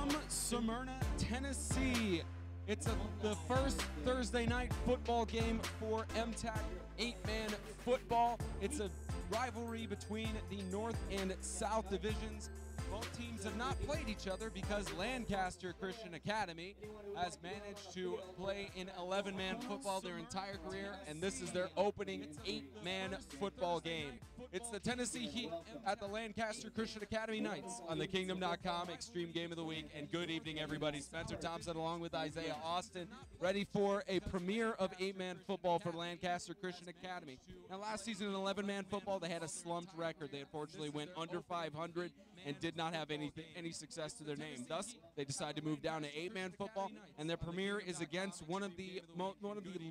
from Smyrna, Tennessee. It's the first Thursday night football game for MTAC 8-man football. It's a rivalry between the North and South divisions. Both teams have not played each other because Lancaster Christian Academy has managed to play in 11-man football their entire career, and this is their opening 8-man football game. It's the Tennessee Heat at the Lancaster Christian Academy Nights on the Kingdom.com Extreme Game of the Week. And good evening, everybody. Spencer Thompson along with Isaiah Austin, ready for a premiere of 8-man football for Lancaster Christian Academy. Now, last season in 11-man football, they had a slumped record. They unfortunately went under 500 and did not have any success to their name. Thus, they decided to move down to 8-man football, and their premiere is against one of the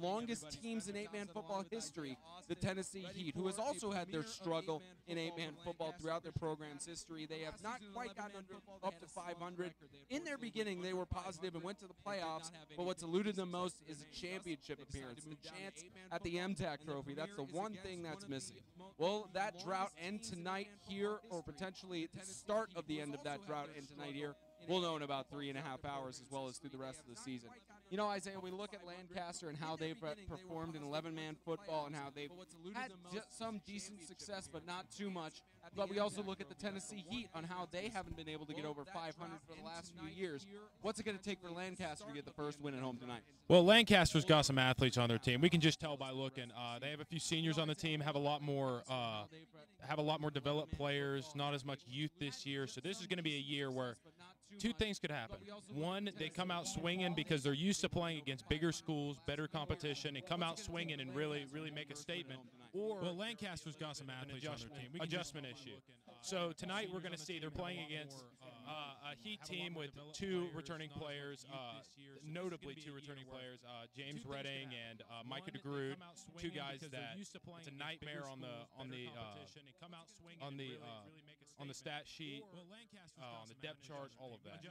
longest teams in 8-man football history, the Tennessee Heat, who has also had their struggle in 8-man football throughout their program's history. They have not quite gotten up to 500. In their beginning, they were positive and went to the playoffs, but what's eluded them most is a championship appearance, the chance at the MTAC trophy. That's the one thing that's missing. Will that drought end tonight here, or potentially the start of the end of that drought end tonight here? We'll know in about 3.5 hours, as well as through the rest of the season. You know, Isaiah, we look at Lancaster and how they've performed in 11-man football and how they've had some decent success, but not too much. But we also look at the Tennessee Heat on how they haven't been able to get over 500 for the last few years. What's it going to take for Lancaster to get the first win at home tonight? Well, Lancaster's got some athletes on their team. We can just tell by looking. They have a few seniors on the team, have a lot more developed players, not as much youth this year. So this is going to be a year where two things could happen. One, they come out swinging because they're used to playing against bigger schools, better competition, and come out swinging and really make a statement. Or, well, Lancaster's got some athletes on their team. Adjustment issue. So tonight we're going to see they're playing against a Heat team with two returning players, notably two returning players, James Redding and Micah DeGrood, two guys that it's a nightmare on the stat sheet, on the depth chart, all of that.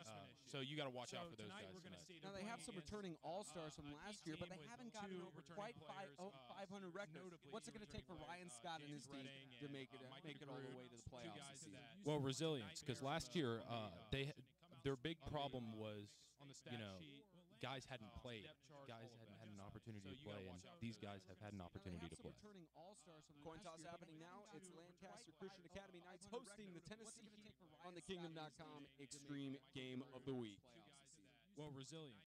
So you got to watch out for those guys tonight. Now, they have some returning all-stars from last year, but they haven't gotten over quite 500 records. What's it going to take for Ryan Scott and his team to make it all the way to the playoffs this season? Well, resilience, because last year their big problem was, guys hadn't played. Guys hadn't had an opportunity to play, and these guys have had an opportunity to play. Returning all-stars from coin toss happening now. It's Lancaster Christian Academy Nights hosting the Tennessee Heat on the Kingdom.com Extreme Game of the Week. Well, resilience.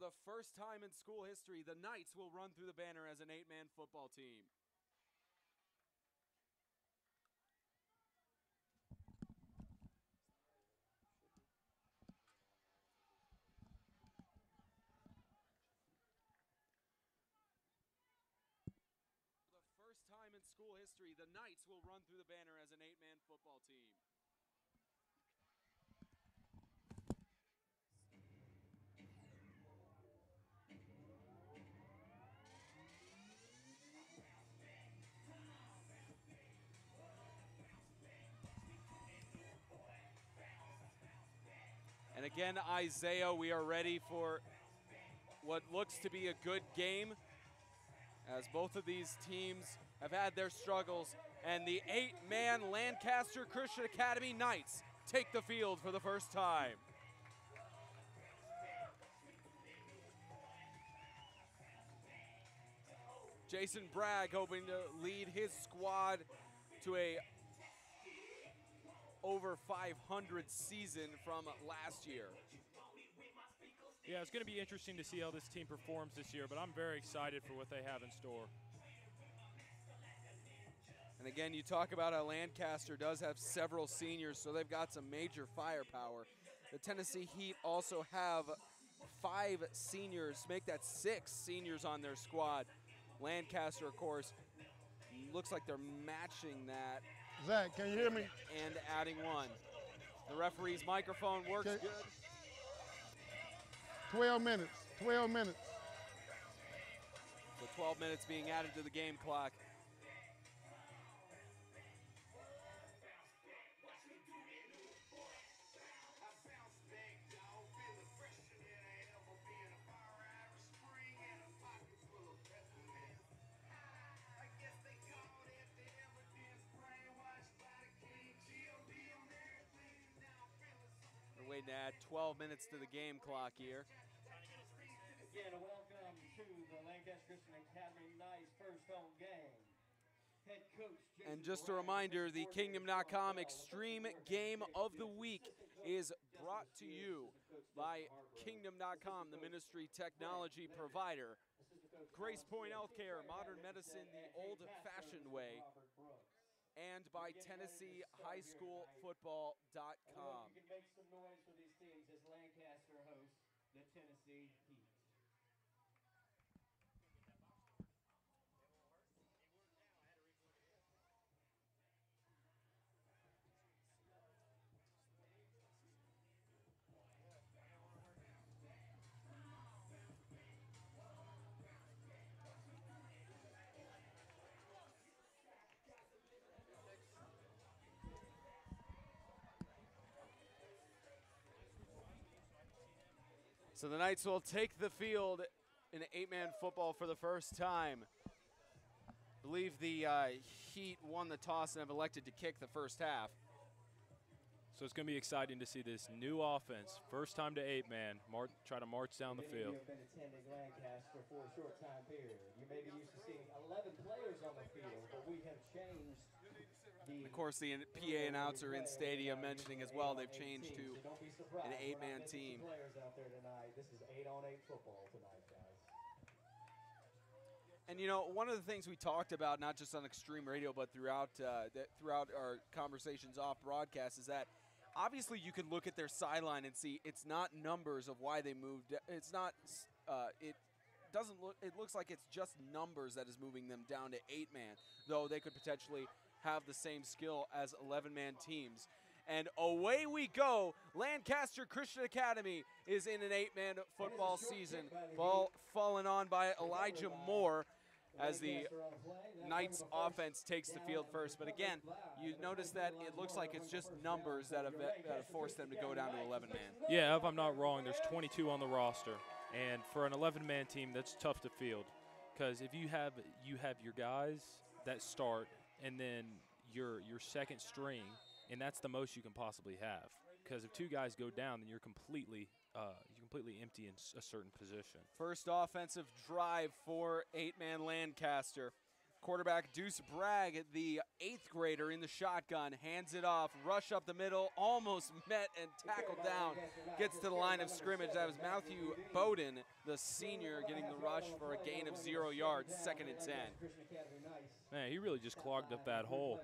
the first time in school history, the Knights will run through the banner as an 8-man football team. First time in school history, the Knights will run through the banner as an 8-man football team. And again, Isaiah, we are ready for what looks to be a good game, as both of these teams have had their struggles, and the 8-man Lancaster Christian Academy Knights take the field for the first time. Jason Bragg hoping to lead his squad to a over 500 season from last year. Yeah, it's going to be interesting to see how this team performs this year, but I'm very excited for what they have in store. And again, you talk about how Lancaster does have several seniors, so they've got some major firepower. The Tennessee Heat also have 5 seniors, make that 6 seniors on their squad. Lancaster, of course, looks like they're matching that. Zach, can you hear me? And adding 1. The referee's microphone works good. 12 minutes, 12 minutes. So 12 minutes being added to the game clock. We're waiting to add 12 minutes to the game clock here. Again, welcome to the Lancaster Christian Academy Knights first home game. Head coach Jason And just a reminder, the Kingdom.com Extreme Game of the Week is brought to you by Kingdom.com, the ministry technology provider. Grace Point Healthcare, modern medicine the old-fashioned way. And by TennesseeHighSchoolFootball.com. You can make some noise for these teams as Lancaster hosts the Tennessee Heat. So the Knights will take the field in 8-man football for the first time. I believe the Heat won the toss and have elected to kick the first half. So it's going to be exciting to see this new offense, first time to 8-man, try to march down the field. You have been attending Lancaster for a short time period. You may be used to seeing 11 players on the field, but we have changed the... Of course, the PA announcer in stadium mentioning as well they've changed to an 8-man team. Players out there tonight. This is 8-on-8 football tonight, guys. And, you know, one of the things we talked about, not just on Extreme Radio, but throughout our conversations off broadcast, is that obviously you can look at their sideline and see it's not numbers of why they moved. It's not it doesn't look – it looks like it's just numbers that is moving them down to 8-man, though they could potentially have the same skill as 11-man teams. And away we go. Lancaster Christian Academy is in an 8-man football season. Ball fallen on by Elijah Moore as the Knights offense takes the field first. But again, you notice that it looks like it's just numbers that have forced them to go down to 11-man. Yeah, if I'm not wrong, there's 22 on the roster. And for an 11-man team, that's tough to field. Because if you have your guys that start and then your second string, and that's the most you can possibly have. Because if 2 guys go down, then you're completely empty in a certain position. First offensive drive for 8-man Lancaster. Quarterback Deuce Bragg, the 8th grader in the shotgun, hands it off, rush up the middle, almost met and tackled down, gets to the line of scrimmage. That was Matthew Bowden, the senior, getting the rush for a gain of 0 yards, 2nd and 10. Man, he really just clogged up that hole.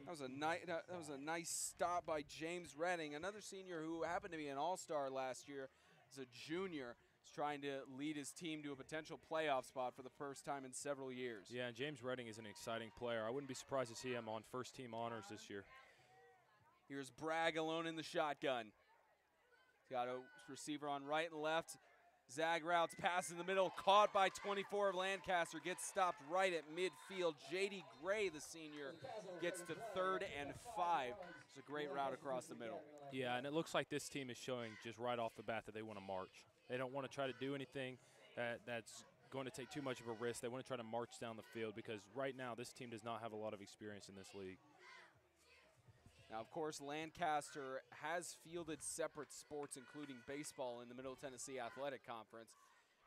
That was a nice stop by James Redding, another senior who happened to be an all-star last year as a junior. He's trying to lead his team to a potential playoff spot for the first time in several years. Yeah, and James Redding is an exciting player. I wouldn't be surprised to see him on first-team honors this year. Here's Bragg alone in the shotgun. He's got a receiver on right and left. Zag routes, pass in the middle, caught by 24 of Lancaster, gets stopped right at midfield. J.D. Gray, the senior, gets to 3rd and 5. It's a great route across the middle. Yeah, and it looks like this team is showing just right off the bat that they want to march. They don't want to try to do anything that's going to take too much of a risk. They want to try to march down the field because right now this team does not have a lot of experience in this league. Now, of course, Lancaster has fielded separate sports, including baseball, in the Middle Tennessee Athletic Conference.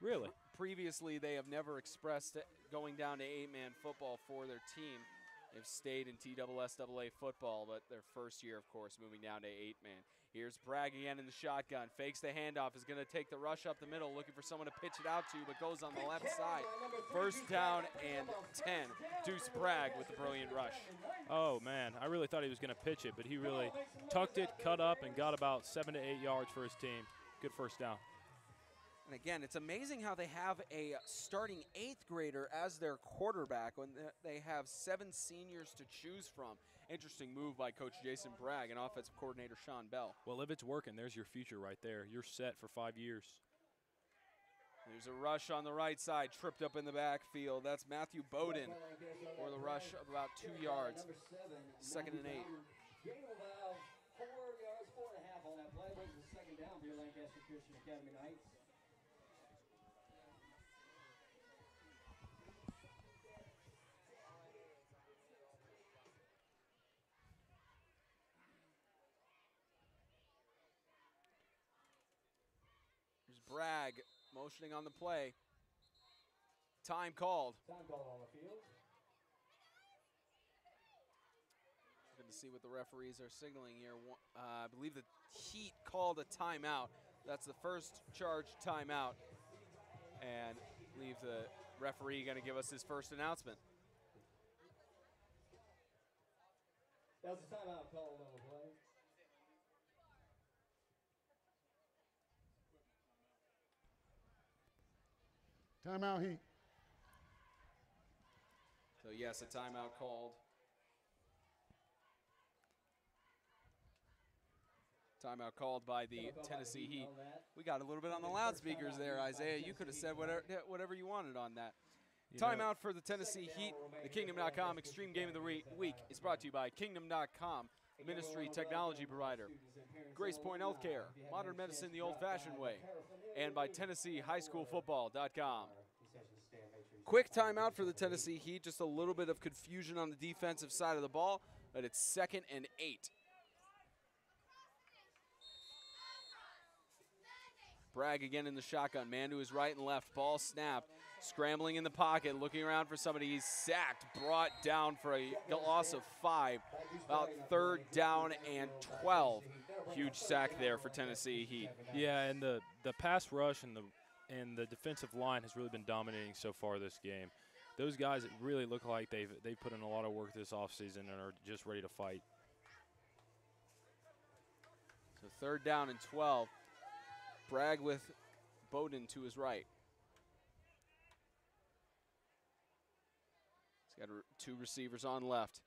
Really? Previously, they have never expressed going down to 8-man football for their team. They've stayed in TSSAA football, but their first year, of course, moving down to 8-man. Here's Bragg again in the shotgun. Fakes the handoff, is going to take the rush up the middle, looking for someone to pitch it out to, but goes on the left side. 1st down and 10. Deuce Bragg with the brilliant rush. Oh, man, I really thought he was going to pitch it, but he really tucked it, cut up, and got about 7 to 8 yards for his team. Good first down. And again, it's amazing how they have a starting 8th grader as their quarterback when they have 7 seniors to choose from. Interesting move by Coach Jason Bragg and offensive coordinator Sean Bell. Well, if it's working, there's your future right there. You're set for 5 years. There's a rush on the right side, tripped up in the backfield. That's Matthew Bowden for the rush of about 2 yards. 2nd and 8. Gain of about 4 yards, 4.5 on that play. Brings the 2nd down for your Lancaster Christian Academy Knights. Bragg motioning on the play. Time called. Time called on the field. Going to see what the referees are signaling here. I believe the Heat called a timeout. That's the first charged timeout. And I believe the referee going to give us his first announcement. That's the timeout called on the play. Timeout, Heat. So yes, a timeout called. Timeout called by the Tennessee Heat. We got a little bit on the loudspeakers there, Isaiah. You could have said whatever you wanted on that. Timeout for the Tennessee Heat. The Kingdom.com Extreme Game of the Week is brought to you by Kingdom.com, Ministry Technology Provider, Grace Point Healthcare, Modern Medicine the Old-Fashioned Way, and by TennesseeHighSchoolFootball.com. Quick timeout for the Tennessee Heat. Just a little bit of confusion on the defensive side of the ball, but it's 2nd and 8. Bragg again in the shotgun. Man to his right and left. Ball snapped. Scrambling in the pocket, looking around for somebody. He's sacked, brought down for a loss of 5. About 3rd down and 12. Huge sack there for Tennessee Heat. Yeah, and the pass rush and the defensive line has really been dominating so far this game. Those guys really look like they've put in a lot of work this offseason and are just ready to fight. So 3rd down and 12. Bragg with Bowden to his right. He's got 2 receivers on left.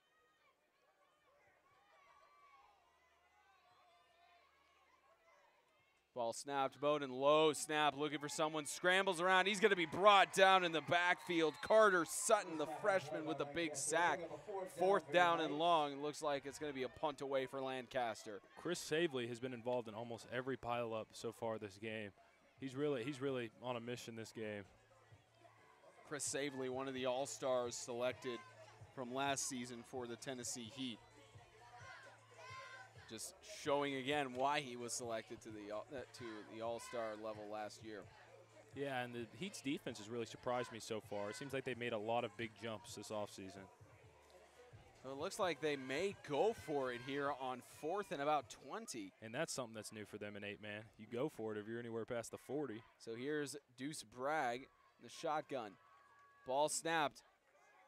Ball snapped. Bowden low snap, looking for someone. Scrambles around. He's going to be brought down in the backfield. Carter Sutton, the freshman, with a big sack. 4th down and long. It looks like it's going to be a punt away for Lancaster. Chris Savely has been involved in almost every pileup so far this game. He's really on a mission this game. Chris Savely, one of the all-stars selected from last season for the Tennessee Heat. Just showing again why he was selected to the all-star level last year. Yeah, and the Heat's defense has really surprised me so far. It seems like they've made a lot of big jumps this offseason. So it looks like they may go for it here on 4th and about 20. And that's something that's new for them in 8-man. You go for it if you're anywhere past the 40. So here's Deuce Bragg, the shotgun. Ball snapped.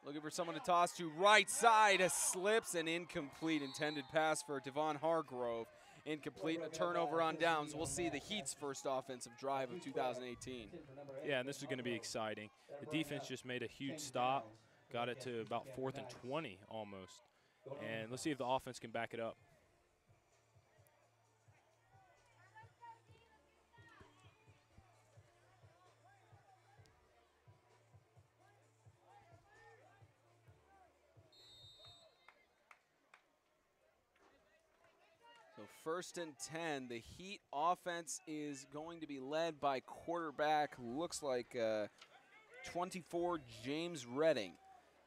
Looking for someone to toss to right side. Slips and incomplete. Intended pass for Devon Hargrove. Incomplete, a turnover on downs. We'll see the Heat's first offensive drive of 2018. Yeah, and this is going to be exciting. The defense just made a huge stop, got it to about 4th and 20 almost. And let's see if the offense can back it up. So 1st and 10, the Heat offense is going to be led by quarterback, looks like 24, James Redding.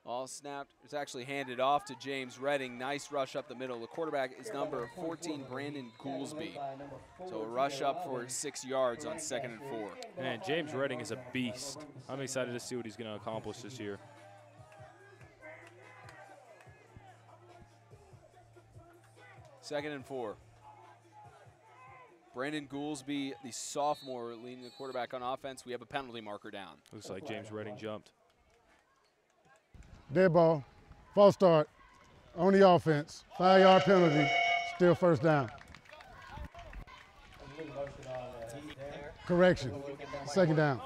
All snapped, it's actually handed off to James Redding. Nice rush up the middle. The quarterback is number 14, Brandon Goolsby. So a rush up for 6 yards on 2nd and 4. Man, James Redding is a beast. I'm excited to see what he's going to accomplish this year. Second and 4. Brandon Goolsby, the sophomore, leading the quarterback on offense. We have a penalty marker down. Looks like James Redding jumped. Dead ball. False start on the offense. 5-yard penalty. Still first down. Correction. 2nd down.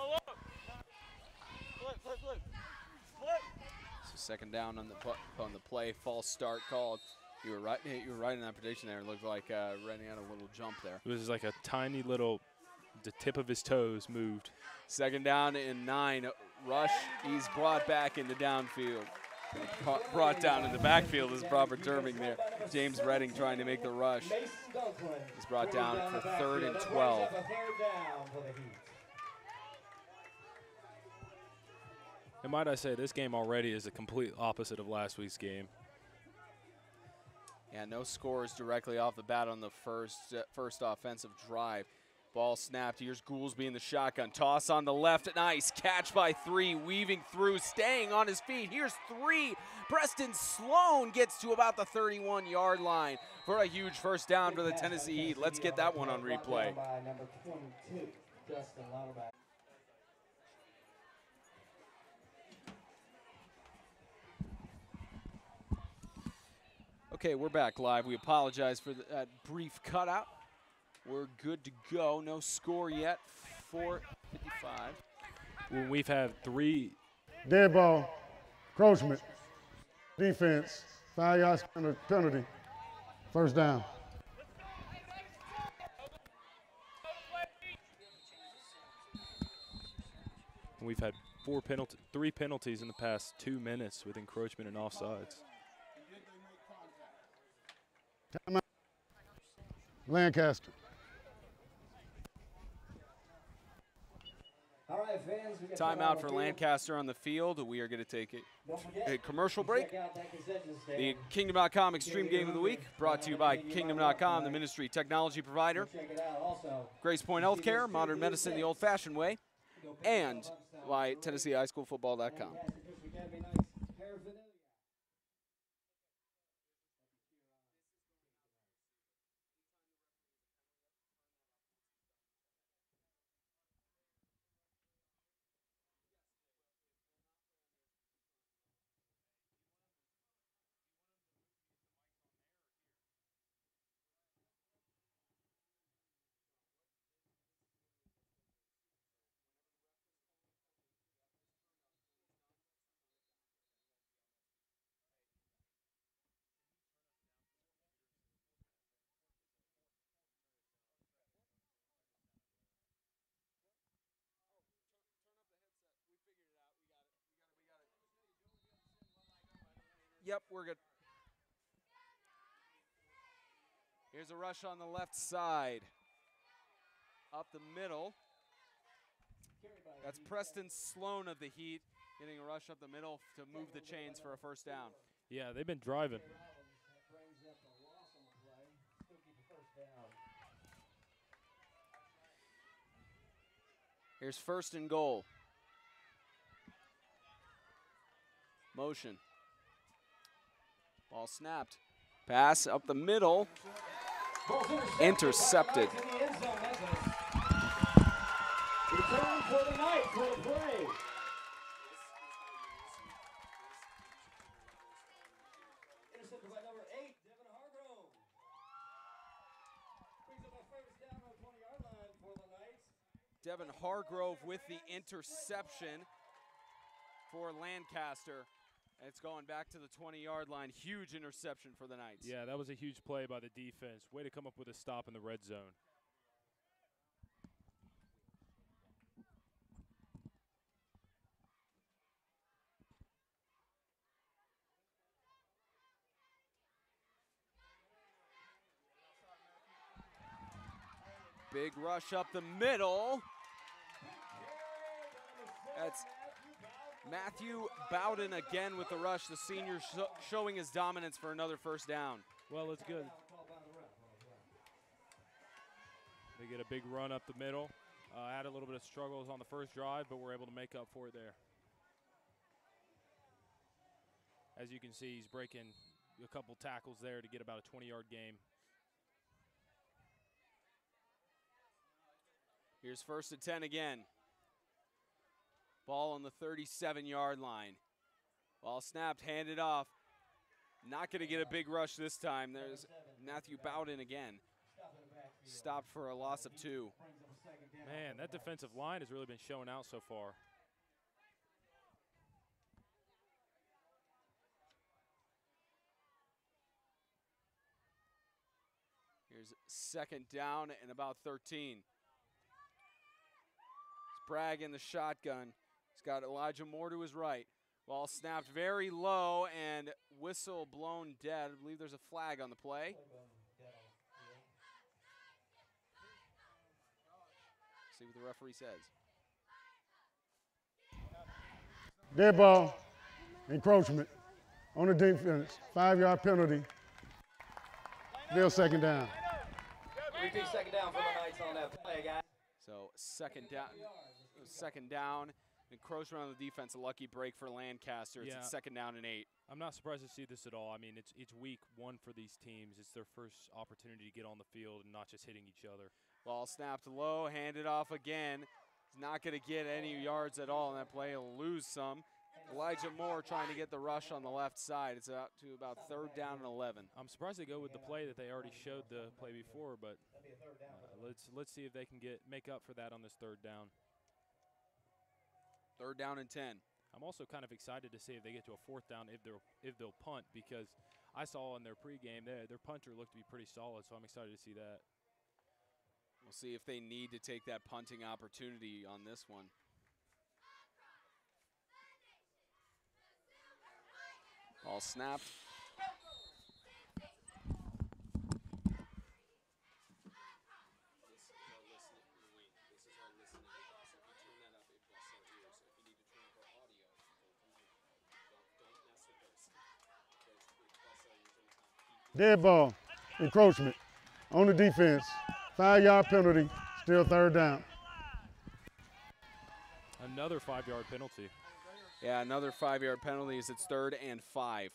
So 2nd down on the play. False start called. You were right. You were right in that prediction there. It looked like Redding had a little jump there. It was like a tiny little, the tip of his toes moved. 2nd down and 9. Rush. He's brought back into downfield. Brought down in the backfield is proper terming there. James Redding trying to make the rush. He's brought down for 3rd and 12. And might I say, this game already is a complete opposite of last week's game. Yeah, no scores directly off the bat on the first offensive drive. Ball snapped. Here's Goolsby in the shotgun. Toss on the left. Nice catch by 3. Weaving through. Staying on his feet. Here's 3. Preston Sloan gets to about the 31-yard line for a huge first down for the Tennessee Heat. Let's get that one on replay. Okay, we're back live. We apologize for that brief cutout. We're good to go. No score yet. 4:55. When we've had 3. Dead ball. Encroachment. Defense. 5-yard penalty. First down. We've had 3 penalties in the past 2 minutes with encroachment and offsides. Timeout. Lancaster. All right, fans, we got Timeout for Lancaster on the field. We are going to take a commercial break. The Kingdom.com Extreme Game of the Week brought to you by Kingdom.com, the ministry technology provider. Grace Point Healthcare, modern medicine the old-fashioned way, and by TennesseeHighSchoolFootball.com. Yep, we're good. Here's a rush on the left side. Up the middle. That's Preston Sloan of the Heat getting a rush up the middle to move the chains for a first down. Yeah, they've been driving. Here's 1st and goal. Motion. Ball snapped. Pass up the middle. Intercepted. Return for the night for the play. Intercepted by number 8, Devin Hargrove. Brings up a first down on the 20-yard line for the Knights. Devin Hargrove with the interception for Lancaster. It's going back to the 20-yard line. Huge interception for the Knights. Yeah, that was a huge play by the defense. Way to come up with a stop in the red zone. Big rush up the middle. That's Matthew Bowden again with the rush. The senior showing his dominance for another first down. Well, it's good. They get a big run up the middle. Had a little bit of struggles on the first drive, but we're able to make up for it there. As you can see, he's breaking a couple tackles there to get about a 20-yard game. Here's 1st and 10 again. Ball on the 37-yard line. Ball snapped, handed off. Not going to get a big rush this time. There's Matthew Bowden again. Stopped for a loss of 2. Man, that defensive line has really been showing out so far. Here's 2nd down and about 13. Bragg in the shotgun. He's got Elijah Moore to his right. Ball snapped very low and whistle blown dead. I believe there's a flag on the play. See what the referee says. Dead ball, encroachment on the defense, 5-yard penalty. Still 2nd down. Repeat 2nd down for the Knights on that play, guys. So 2nd down, encroachment on the defense, a lucky break for Lancaster. It's Yeah. 2nd down and 8. I'm not surprised to see this at all. I mean, it's week 1 for these teams. It's their first opportunity to get on the field and not just hitting each other. Ball snapped low, handed off again. He's not going to get any yards at all in that play. He'll lose some. Elijah Moore trying to get the rush on the left side. It's out to about 3rd down and 11. I'm surprised they go with the play that they already showed the play before, but let's see if they can make up for that on this 3rd down. 3rd down and 10. I'm also kind of excited to see if they get to a 4th down if they'll punt, because I saw in their pregame their punter looked to be pretty solid, so I'm excited to see that. We'll see if they need to take that punting opportunity on this one. Ball snapped. Dead ball, encroachment on the defense, 5-yard penalty, still 3rd down. Another 5-yard penalty. Yeah, another 5-yard penalty as it's 3rd and 5.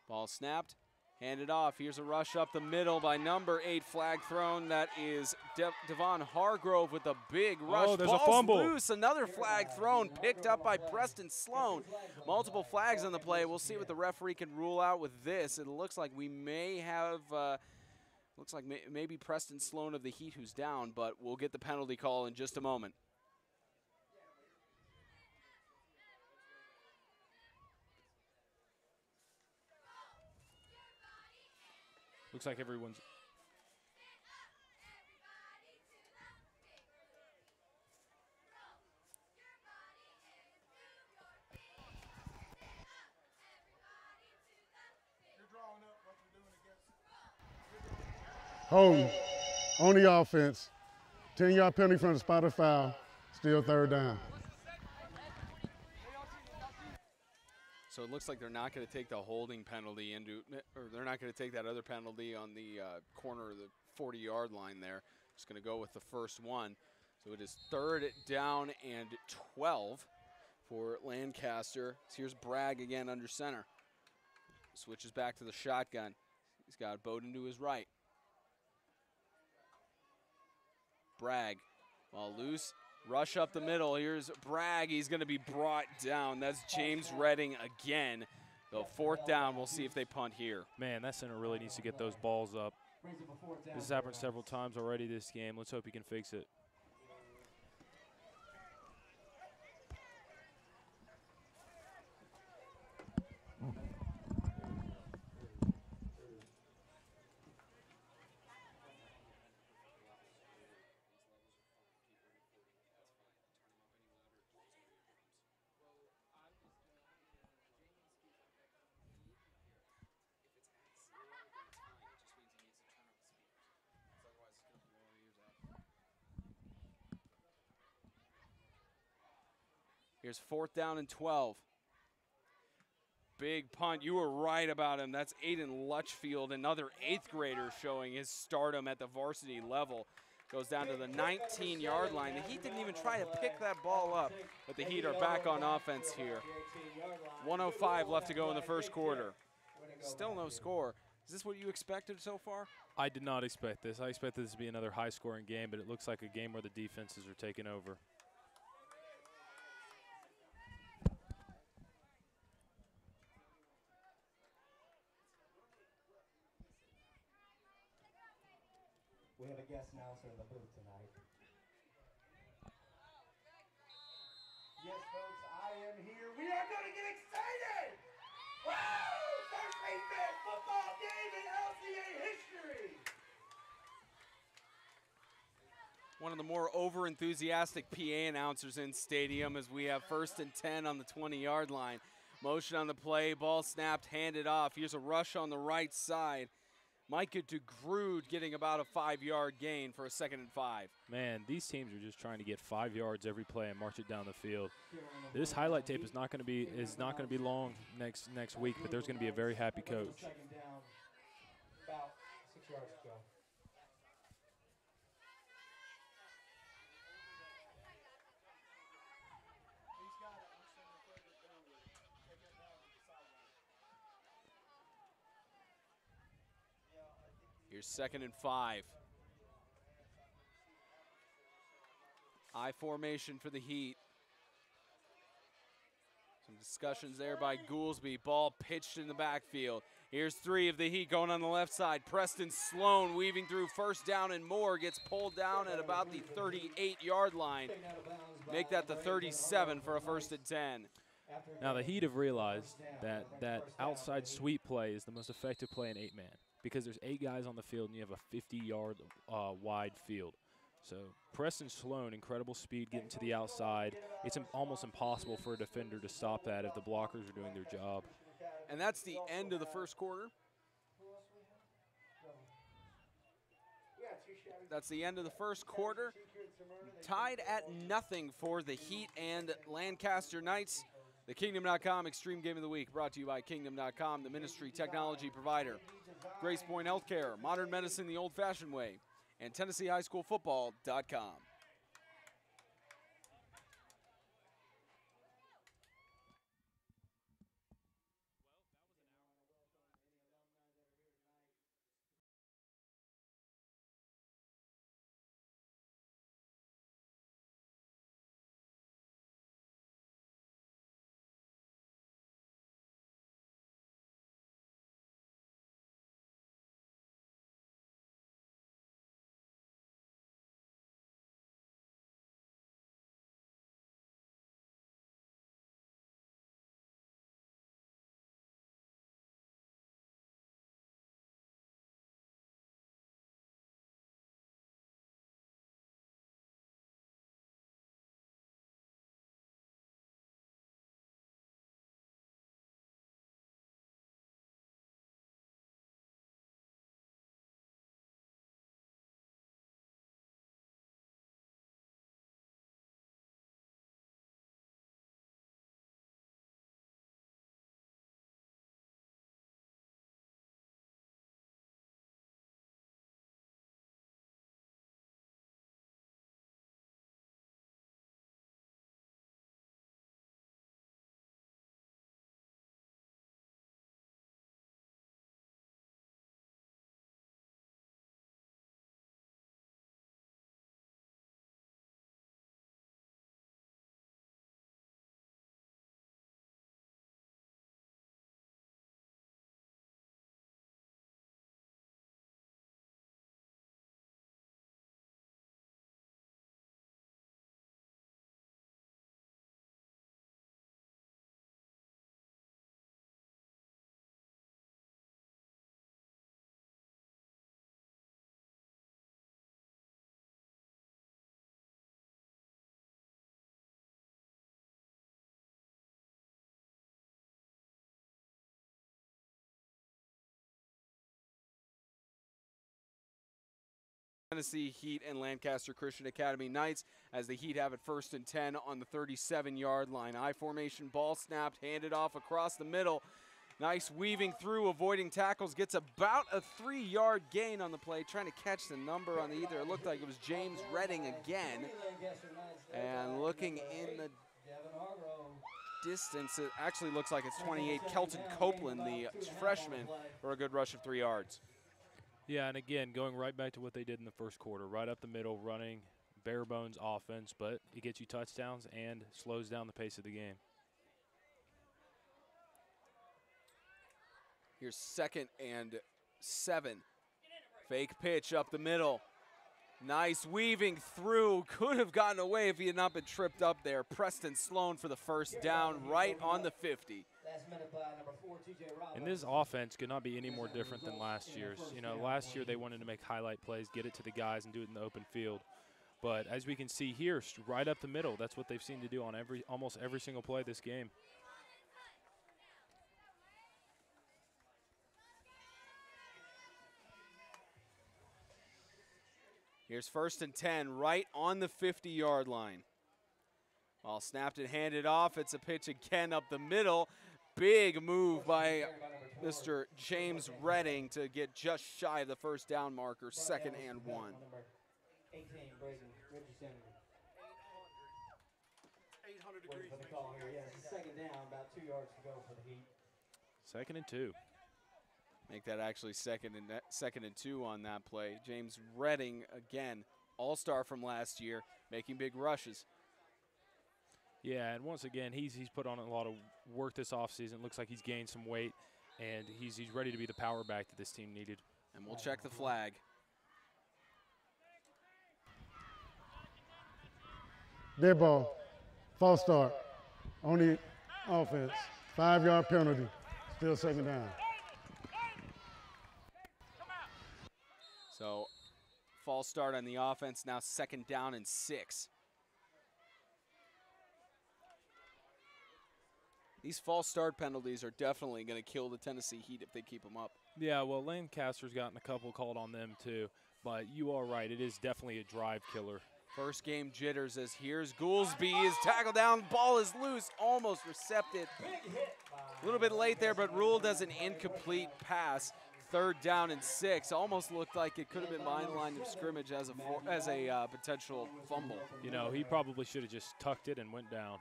Ball snapped, handed off. Here's a rush up the middle by number 8, flag thrown. That is Devon Hargrove with a big rush. Oh, there's Ball's a fumble. Loose. Another flag thrown, picked up by Preston Sloan. Multiple flags on the play. We'll see what the referee can rule out with this. It looks like we may have. Looks like maybe Preston Sloan of the Heat who's down, but we'll get the penalty call in just a moment. Looks like everyone's. Holding on the offense, 10-yard penalty from the spot of foul, still 3rd down. So it looks like they're not going to take the holding penalty or they're not going to take that other penalty on the corner of the 40-yard line there. Just going to go with the first one. So it is 3rd down and 12 for Lancaster. So here's Bragg again under center. Switches back to the shotgun. He's got Bowden to his right. Bragg, ball loose, rush up the middle. Here's Bragg. He's going to be brought down. That's James Redding again. So 4th down. We'll see if they punt here. Man, that center really needs to get those balls up. This has happened several times already this game. Let's hope he can fix it. Here's 4th down and 12. Big punt. You were right about him. That's Aiden Lutchfield, another 8th grader showing his stardom at the varsity level. Goes down to the 19-yard line. The Heat didn't even try to pick that ball up, but the Heat are back on offense here. 1:05 left to go in the first quarter. Still no score. Is this what you expected so far? I did not expect this. I expected this to be another high-scoring game, but it looks like a game where the defenses are taking over. We have a guest announcer in the booth tonight. Yes, folks, I am here. We are going to get excited! Woo! First 8-man football game in LCA history! One of the more over-enthusiastic PA announcers in stadium as we have 1st and 10 on the 20-yard line. Motion on the play, ball snapped, handed off. Here's a rush on the right side. Micah DeGrood getting about a 5-yard gain for a 2nd and 5. Man, these teams are just trying to get 5 yards every play and march it down the field. This highlight tape is not going to be long next week, but there's going to be a very happy coach. 2nd down, about 6 yards to go. Here's 2nd and 5. I formation for the Heat. Some discussions there by Goolsby. Ball pitched in the backfield. Here's 3 of the Heat going on the left side. Preston Sloan weaving through 1st down and more. Gets pulled down at about the 38-yard line. Make that the 37 for a 1st and 10. Now the Heat have realized that outside sweep play is the most effective play in 8-man because there's 8 guys on the field and you have a 50-yard wide field. So Preston Sloan, incredible speed getting to the outside. It's almost impossible for a defender to stop that if the blockers are doing their job. And that's the end of the first quarter. That's the end of the first quarter. Tied at 0 for the Heat and Lancaster Knights. The Kingdom.com Extreme Game of the Week brought to you by Kingdom.com, the ministry technology provider. Grace Point Healthcare, modern medicine the old-fashioned way, and TennesseeHighSchoolFootball.com. Tennessee Heat and Lancaster Christian Academy Knights as the Heat have it 1st and 10 on the 37-yard line. I formation, ball snapped, handed off across the middle. Nice weaving through, avoiding tackles, gets about a 3-yard gain on the play, trying to catch the number on the either. It looked like it was James Redding again. And looking in the distance, it actually looks like it's 28, Kelton Copeland, the freshman, for a good rush of 3 yards. Yeah, and again, going right back to what they did in the first quarter, right up the middle, running, bare bones offense, but it gets you touchdowns and slows down the pace of the game. Here's 2nd and 7. Fake pitch up the middle. Nice weaving through. Could have gotten away if he had not been tripped up there. Preston Sloan for the first down right on the 50. And this offense could not be any more different than last year's. You know, last year they wanted to make highlight plays, get it to the guys, and do it in the open field. But as we can see here, right up the middle, that's what they've seemed to do on almost every single play this game. Here's 1st and 10 right on the 50-yard line. Ball snapped and handed off. It's a pitch again up the middle. Big move by Mr. James Redding to get just shy of the first down marker, 2nd and 1. 800 degrees. Second down, about 2 yards to go for the Heat. 2nd and 2. Make that actually 2nd and 2 on that play. James Redding, again, all-star from last year, making big rushes. Yeah, and once again, he's put on a lot of work this offseason. Looks like he's gained some weight, and he's ready to be the power back that this team needed. And we'll check the flag. Dead ball. False start on the offense. 5-yard penalty. Still 2nd down. So, false start on the offense, now 2nd down and 6. These false start penalties are definitely going to kill the Tennessee Heat if they keep them up. Yeah, well, Lancaster's gotten a couple called on them too, but you are right. It is definitely a drive killer. First game jitters as here's Goolsby is tackled down, ball is loose, almost recepted. A little bit late there, but ruled as an incomplete pass. 3rd down and 6. Almost looked like it could have been behind the line of scrimmage as a potential fumble. You know, he probably should have just tucked it and went down.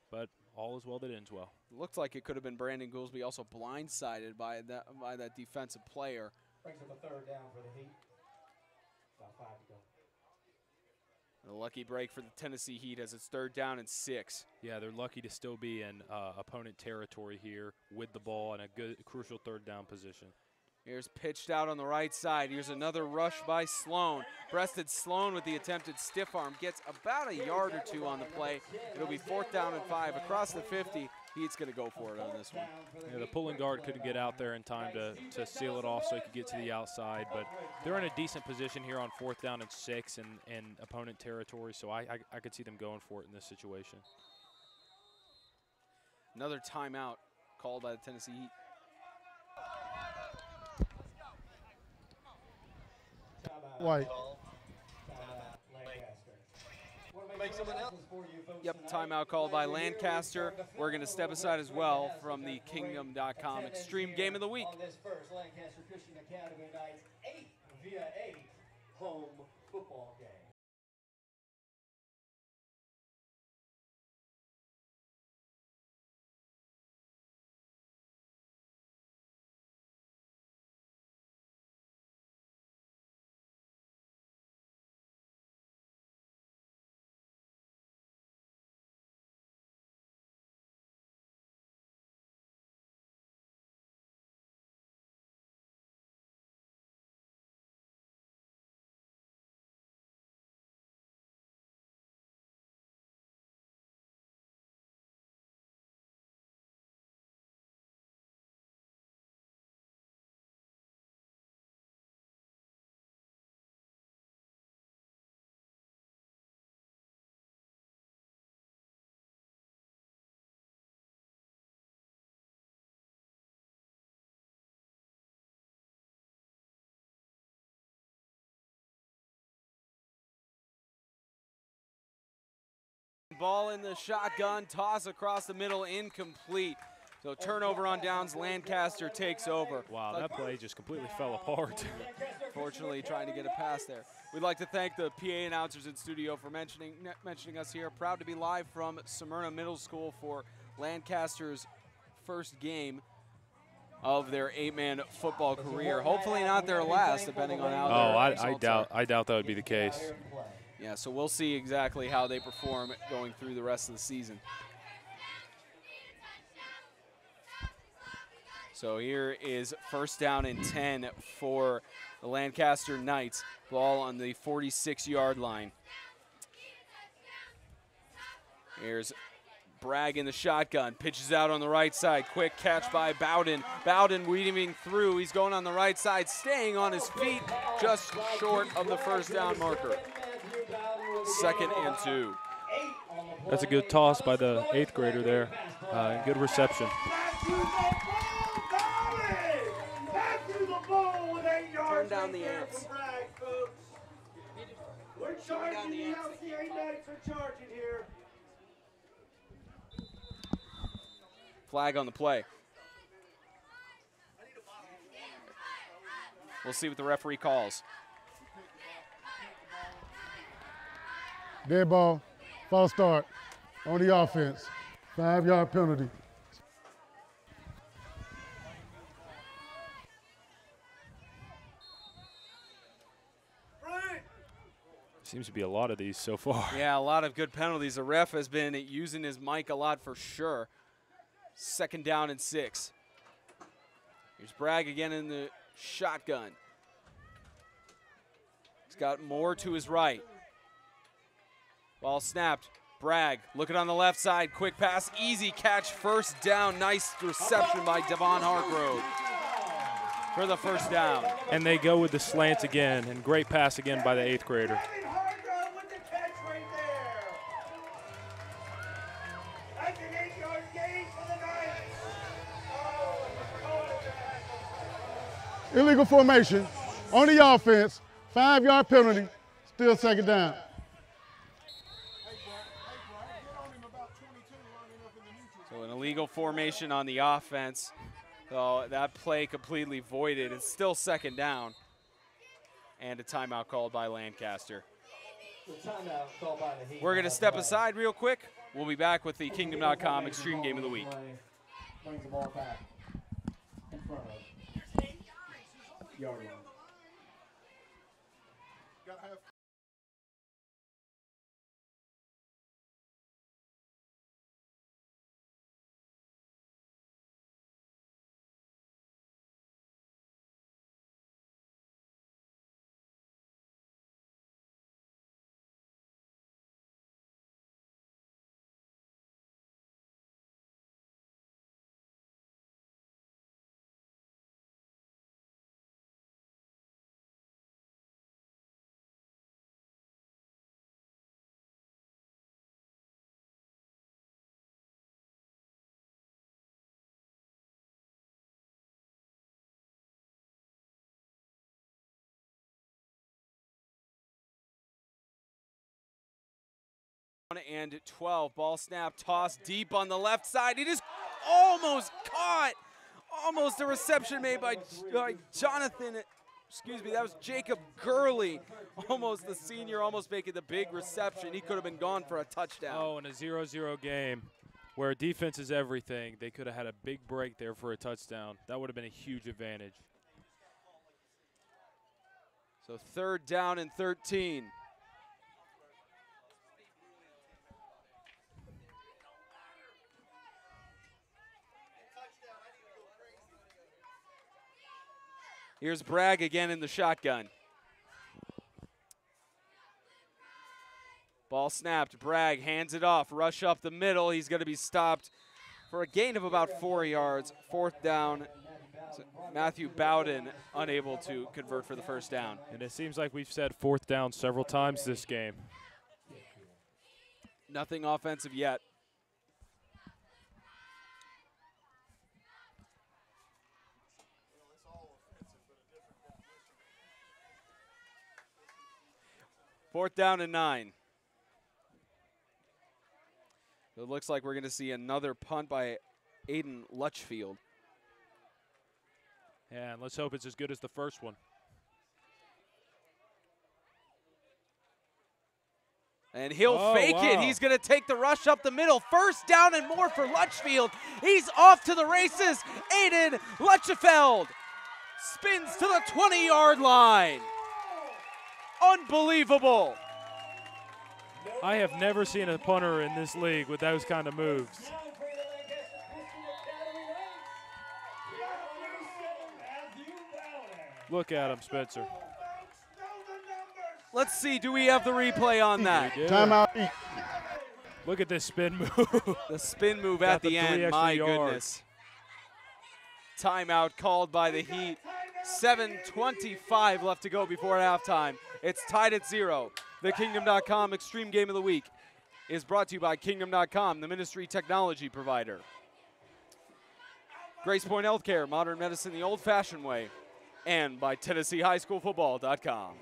But all is well that ends well. Looked like it could have been Brandon Goolsby, also blindsided by that defensive player. Brings up a 3rd down for the Heat. About 5 to go. A lucky break for the Tennessee Heat as it's 3rd down and 6. Yeah, they're lucky to still be in opponent territory here with the ball in a good, crucial 3rd down position. Here's pitched out on the right side. Here's another rush by Sloan. Breasted Sloan with the attempted stiff arm. Gets about a yard or 2 on the play. It'll be 4th down and 5 across the 50. Heat's going to go for it on this one. Yeah, the pulling guard couldn't get out there in time to seal it off so he could get to the outside. But they're in a decent position here on 4th down and 6 in opponent territory. So I could see them going for it in this situation. Another timeout called by the Tennessee Heat. White. Yep, timeout called by Lancaster. We're going to step aside as well from the Kingdom.com Extreme Game of the Week. On this first Lancaster Christian Academy Knights 8-via-8 home football game. ball in the shotgun, toss across the middle, incomplete. So turnover on downs, Lancaster takes over. Wow, that play just completely fell apart. Fortunately, trying to get a pass there. We'd like to thank the PA announcers in studio for mentioning us here. Proud to be live from Smyrna Middle School for Lancaster's first game of their 8-man football career. Hopefully not their last, depending on how their results I doubt that would be the case. Yeah, so we'll see exactly how they perform going through the rest of the season. So here is first down and 10 for the Lancaster Knights. Ball on the 46-yard line. Here's Bragg in the shotgun, pitches out on the right side. Quick catch by Bowden. Bowden weaving through. He's going on the right side, staying on his feet, just short of the first down marker. 2nd and 2. That's a good toss by the 8th grader there. Good reception. Turn down the amps. We're charging, the LCA Knights are charging here. Flag on the play. We'll see what the referee calls. Dead ball, false start on the offense. 5-yard penalty. Seems to be a lot of these so far. Yeah, a lot of good penalties. The ref has been using his mic a lot for sure. 2nd down and 6. Here's Bragg again in the shotgun. He's got Moore to his right. Ball snapped. Bragg looking on the left side. Quick pass, easy catch, first down. Nice reception by Devon Hargrove for the first down. And they go with the slants again, and great pass again by the 8th grader. Hargrove with the catch right there. That's an 8-yard gain for the Knights. Oh, Illegal formation on the offense. 5-yard penalty. Still 2nd down. So an illegal formation on the offense. So that play completely voided. It's still 2nd down. And a timeout called by Lancaster. We're going to step aside real quick. We'll be back with the Kingdom.com Extreme Game of the Week. Brings the ball back in front of yard line. And 12, ball snap, toss deep on the left side. It is almost caught. Almost a reception made by Jonathan. Excuse me, that was Jacob Gurley. Almost the senior, almost making the big reception. He could have been gone for a touchdown. Oh, in a 0-0 game where defense is everything, they could have had a big break there for a touchdown. That would have been a huge advantage. So 3rd down and 13. Here's Bragg again in the shotgun. Ball snapped. Bragg hands it off. Rush up the middle. He's going to be stopped for a gain of about 4 yards. 4th down. So Matthew Bowden unable to convert for the first down. And it seems like we've said 4th down several times this game. Nothing offensive yet. Fourth down and 9. It looks like we're going to see another punt by Aiden Lutchfield. Yeah, and let's hope it's as good as the first one. And he'll fake it. He's going to take the rush up the middle. First down and more for Lutchfield. He's off to the races. Aiden Lutchfield spins to the 20-yard line. Unbelievable. I have never seen a punter in this league with those kind of moves. Look at him, Spencer. Let's see, do we have the replay on that? Timeout. Look at this spin move. The spin move at the end, my goodness. Timeout called by the Heat. 7:25 left to go before halftime. It's tied at 0. The Kingdom.com Extreme Game of the Week is brought to you by Kingdom.com, the ministry technology provider. Grace Point Healthcare, modern medicine the old-fashioned way. And by TennesseeHighSchoolFootball.com.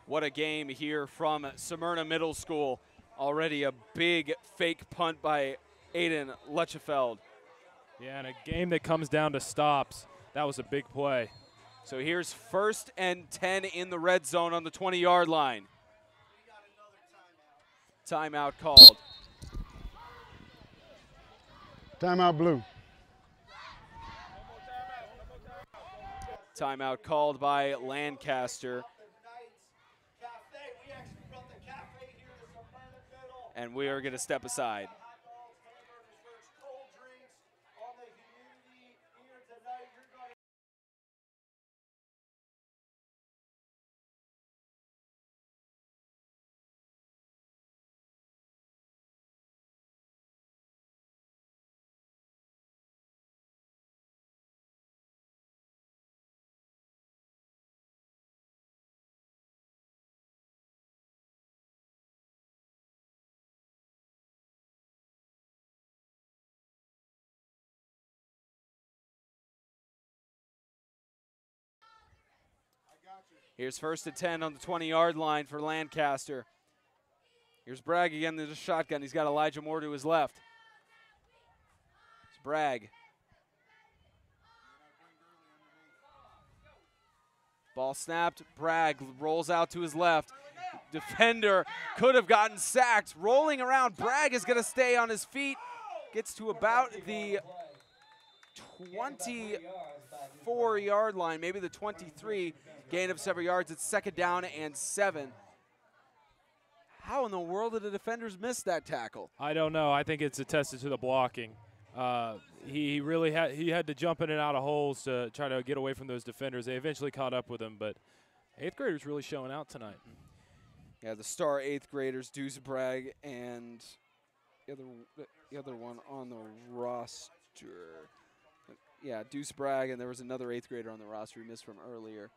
What a game here from Smyrna Middle School. Already a big fake punt by Aiden Lutchfield. Yeah, and a game that comes down to stops. That was a big play. So here's 1st and 10 in the red zone on the 20-yard line. Timeout called. Timeout blue. Timeout called by Lancaster. And we are going to step aside. Here's 1st and 10 on the 20-yard line for Lancaster. Here's Bragg again. There's a shotgun. He's got Elijah Moore to his left. It's Bragg. Ball snapped. Bragg rolls out to his left. Defender could have gotten sacked. Rolling around. Bragg is going to stay on his feet. Gets to about the 24-yard line, maybe the 23. Gain of 7 yards. It's 2nd down and 7. How in the world did the defenders miss that tackle? I don't know. I think it's attested to the blocking. He really had to jump in and out of holes to try to get away from those defenders. They eventually caught up with him, but 8th graders really showing out tonight. Yeah, the star 8th graders, Deuce Bragg, and the other one on the roster. Yeah, Deuce Bragg, and there was another 8th grader on the roster we missed from earlier.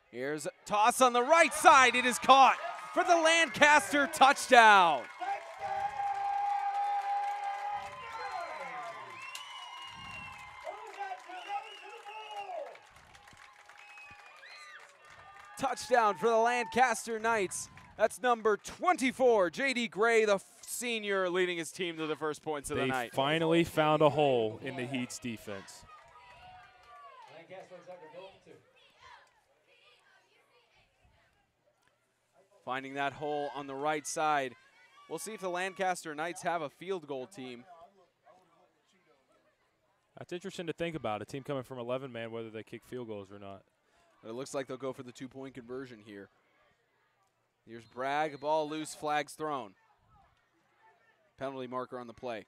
Here's a toss on the right side. It is caught for the Lancaster touchdown. Touchdown for the Lancaster Knights. That's number 24, J.D. Gray, the senior, leading his team to the first points of the night. They finally found a hole in the Heat's defense. Finding that hole on the right side. We'll see if the Lancaster Knights have a field goal team. That's interesting to think about, a team coming from 11-man, whether they kick field goals or not. But it looks like they'll go for the 2-point conversion here. Here's Bragg, ball loose, flags thrown. Penalty marker on the play.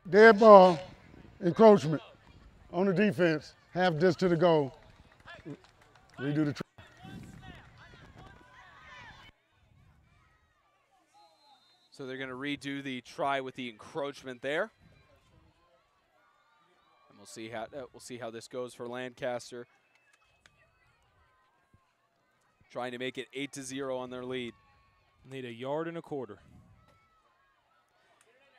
Dead ball, encroachment on the defense, half distance to the goal. Redo the try. So they're going to redo the try with the encroachment there. And we'll see how this goes for Lancaster. Trying to make it 8-0 on their lead. Need a yard and a quarter.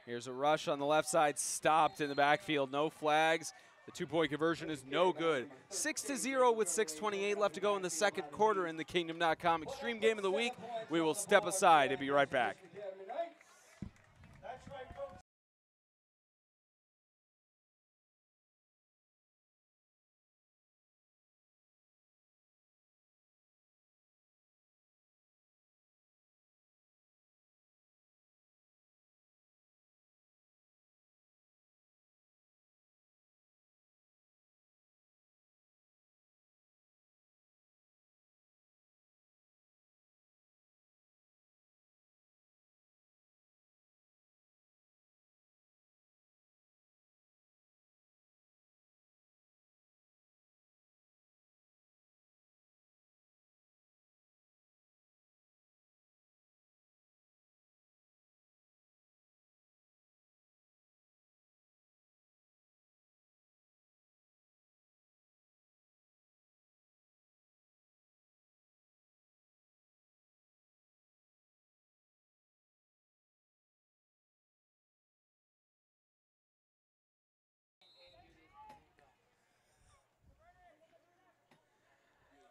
Here's a rush on the left side, stopped in the backfield, no flags. The two-point conversion is no good. 6-0 with 6:28 left to go in the second quarter in the Kingdom.com Extreme Game of the Week. We will step aside and be right back.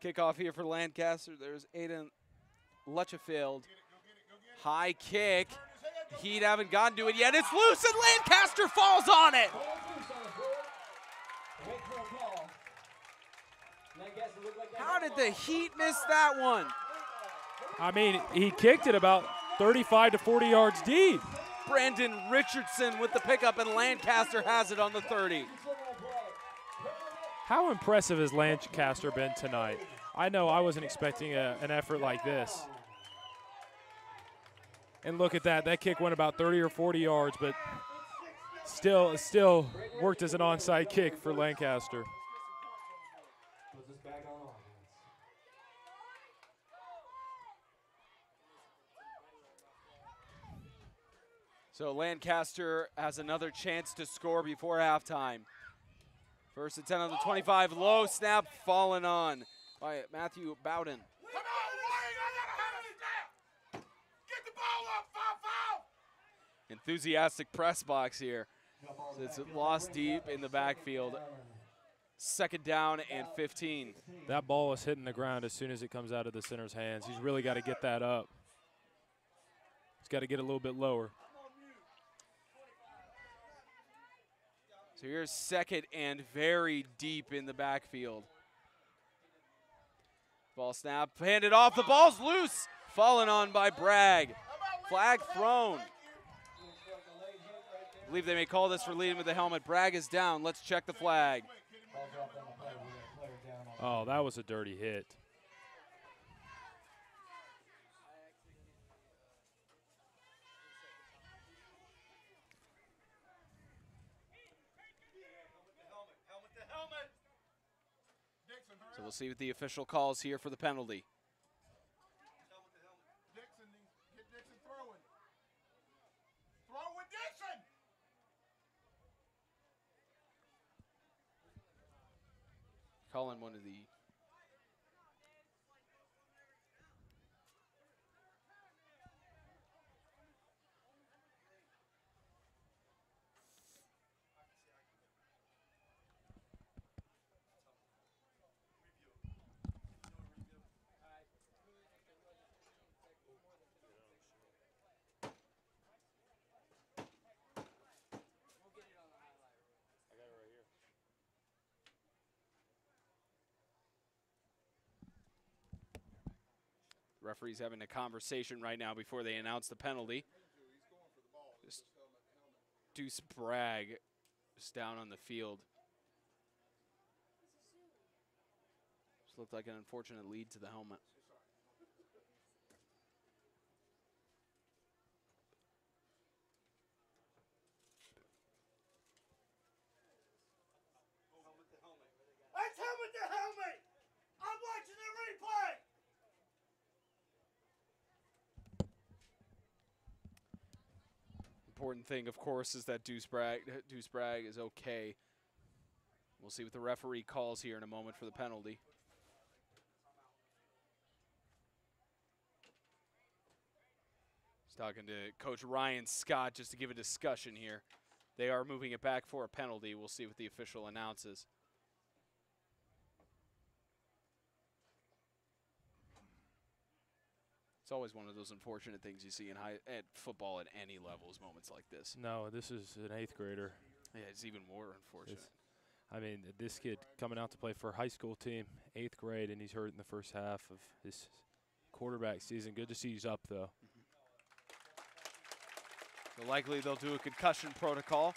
Kickoff here for Lancaster. There's Aiden Lutchefield. High kick. Heat haven't gotten to it yet. It's loose and Lancaster falls on it. How did the Heat miss that one? I mean, he kicked it about 35 to 40 yards deep. Brandon Richardson with the pickup, and Lancaster has it on the 30. How impressive has Lancaster been tonight? I know I wasn't expecting an effort like this. And look at that. That kick went about 30 or 40 yards, but still worked as an onside kick for Lancaster. So Lancaster has another chance to score before halftime. First and 10 on the 25, low snap fallen on by Matthew Bowden. Enthusiastic press box here. So it's lost deep in the backfield. Second down and 15. That ball is hitting the ground as soon as it comes out of the center's hands. He's really got to get that up. He's got to get a little bit lower. So here's second and very deep in the backfield. Ball snap, handed off, the ball's loose. Fallen on by Bragg. Flag thrown. I believe they may call this for leading with the helmet. Bragg is down, let's check the flag. Oh, that was a dirty hit. So we'll see what the official calls here for the penalty. Calling one of the referees having a conversation right now before they announce the penalty. Just Deuce Bragg just down on the field. Just looked like an unfortunate lead to the helmet. That's helmet to helmet. I'm watching important thing, of course, is that Deuce Bragg is okay. We'll see what the referee calls here in a moment for the penalty. He's talking to Coach Ryan Scott just to give a discussion here. They are moving it back for a penalty. We'll see what the official announces. It's always one of those unfortunate things you see in at football at any levels, moments like this. No, this is an 8th grader. Yeah, it's even more unfortunate. I mean, this kid coming out to play for a high school team, 8th grade, and he's hurt in the first half of his quarterback season. Good to see he's up, though. So likely they'll do a concussion protocol.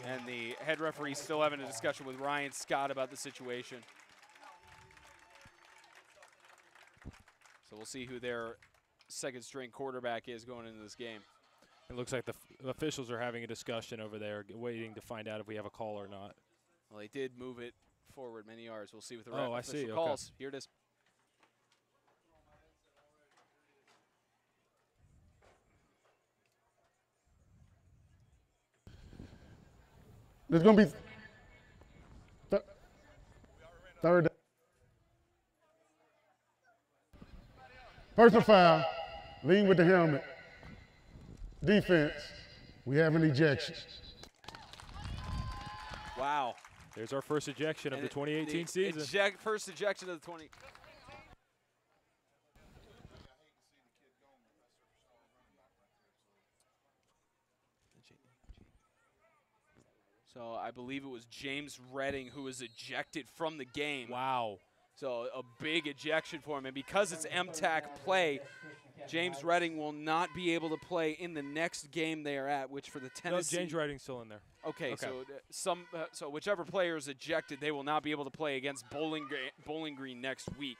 And the head referee still having a discussion with Ryan Scott about the situation. So we'll see who their second string quarterback is going into this game. It looks like the officials are having a discussion over there, waiting to find out if we have a call or not. Well, they did move it forward many yards. We'll see what the official Okay. calls. Here it is. There's going to be third down. Personal foul, lean with the helmet. Defense, we have an ejection. Wow. There's our first ejection of the 2018 season. First ejection of the 20. So I believe it was James Redding who was ejected from the game. Wow. So a big ejection for him. And because it's MTAC play, James Redding will not be able to play in the next game they are at, which for the Tennessee. No, James Redding's still in there. Okay. So whichever player is ejected, they will not be able to play against Bowling Green next week.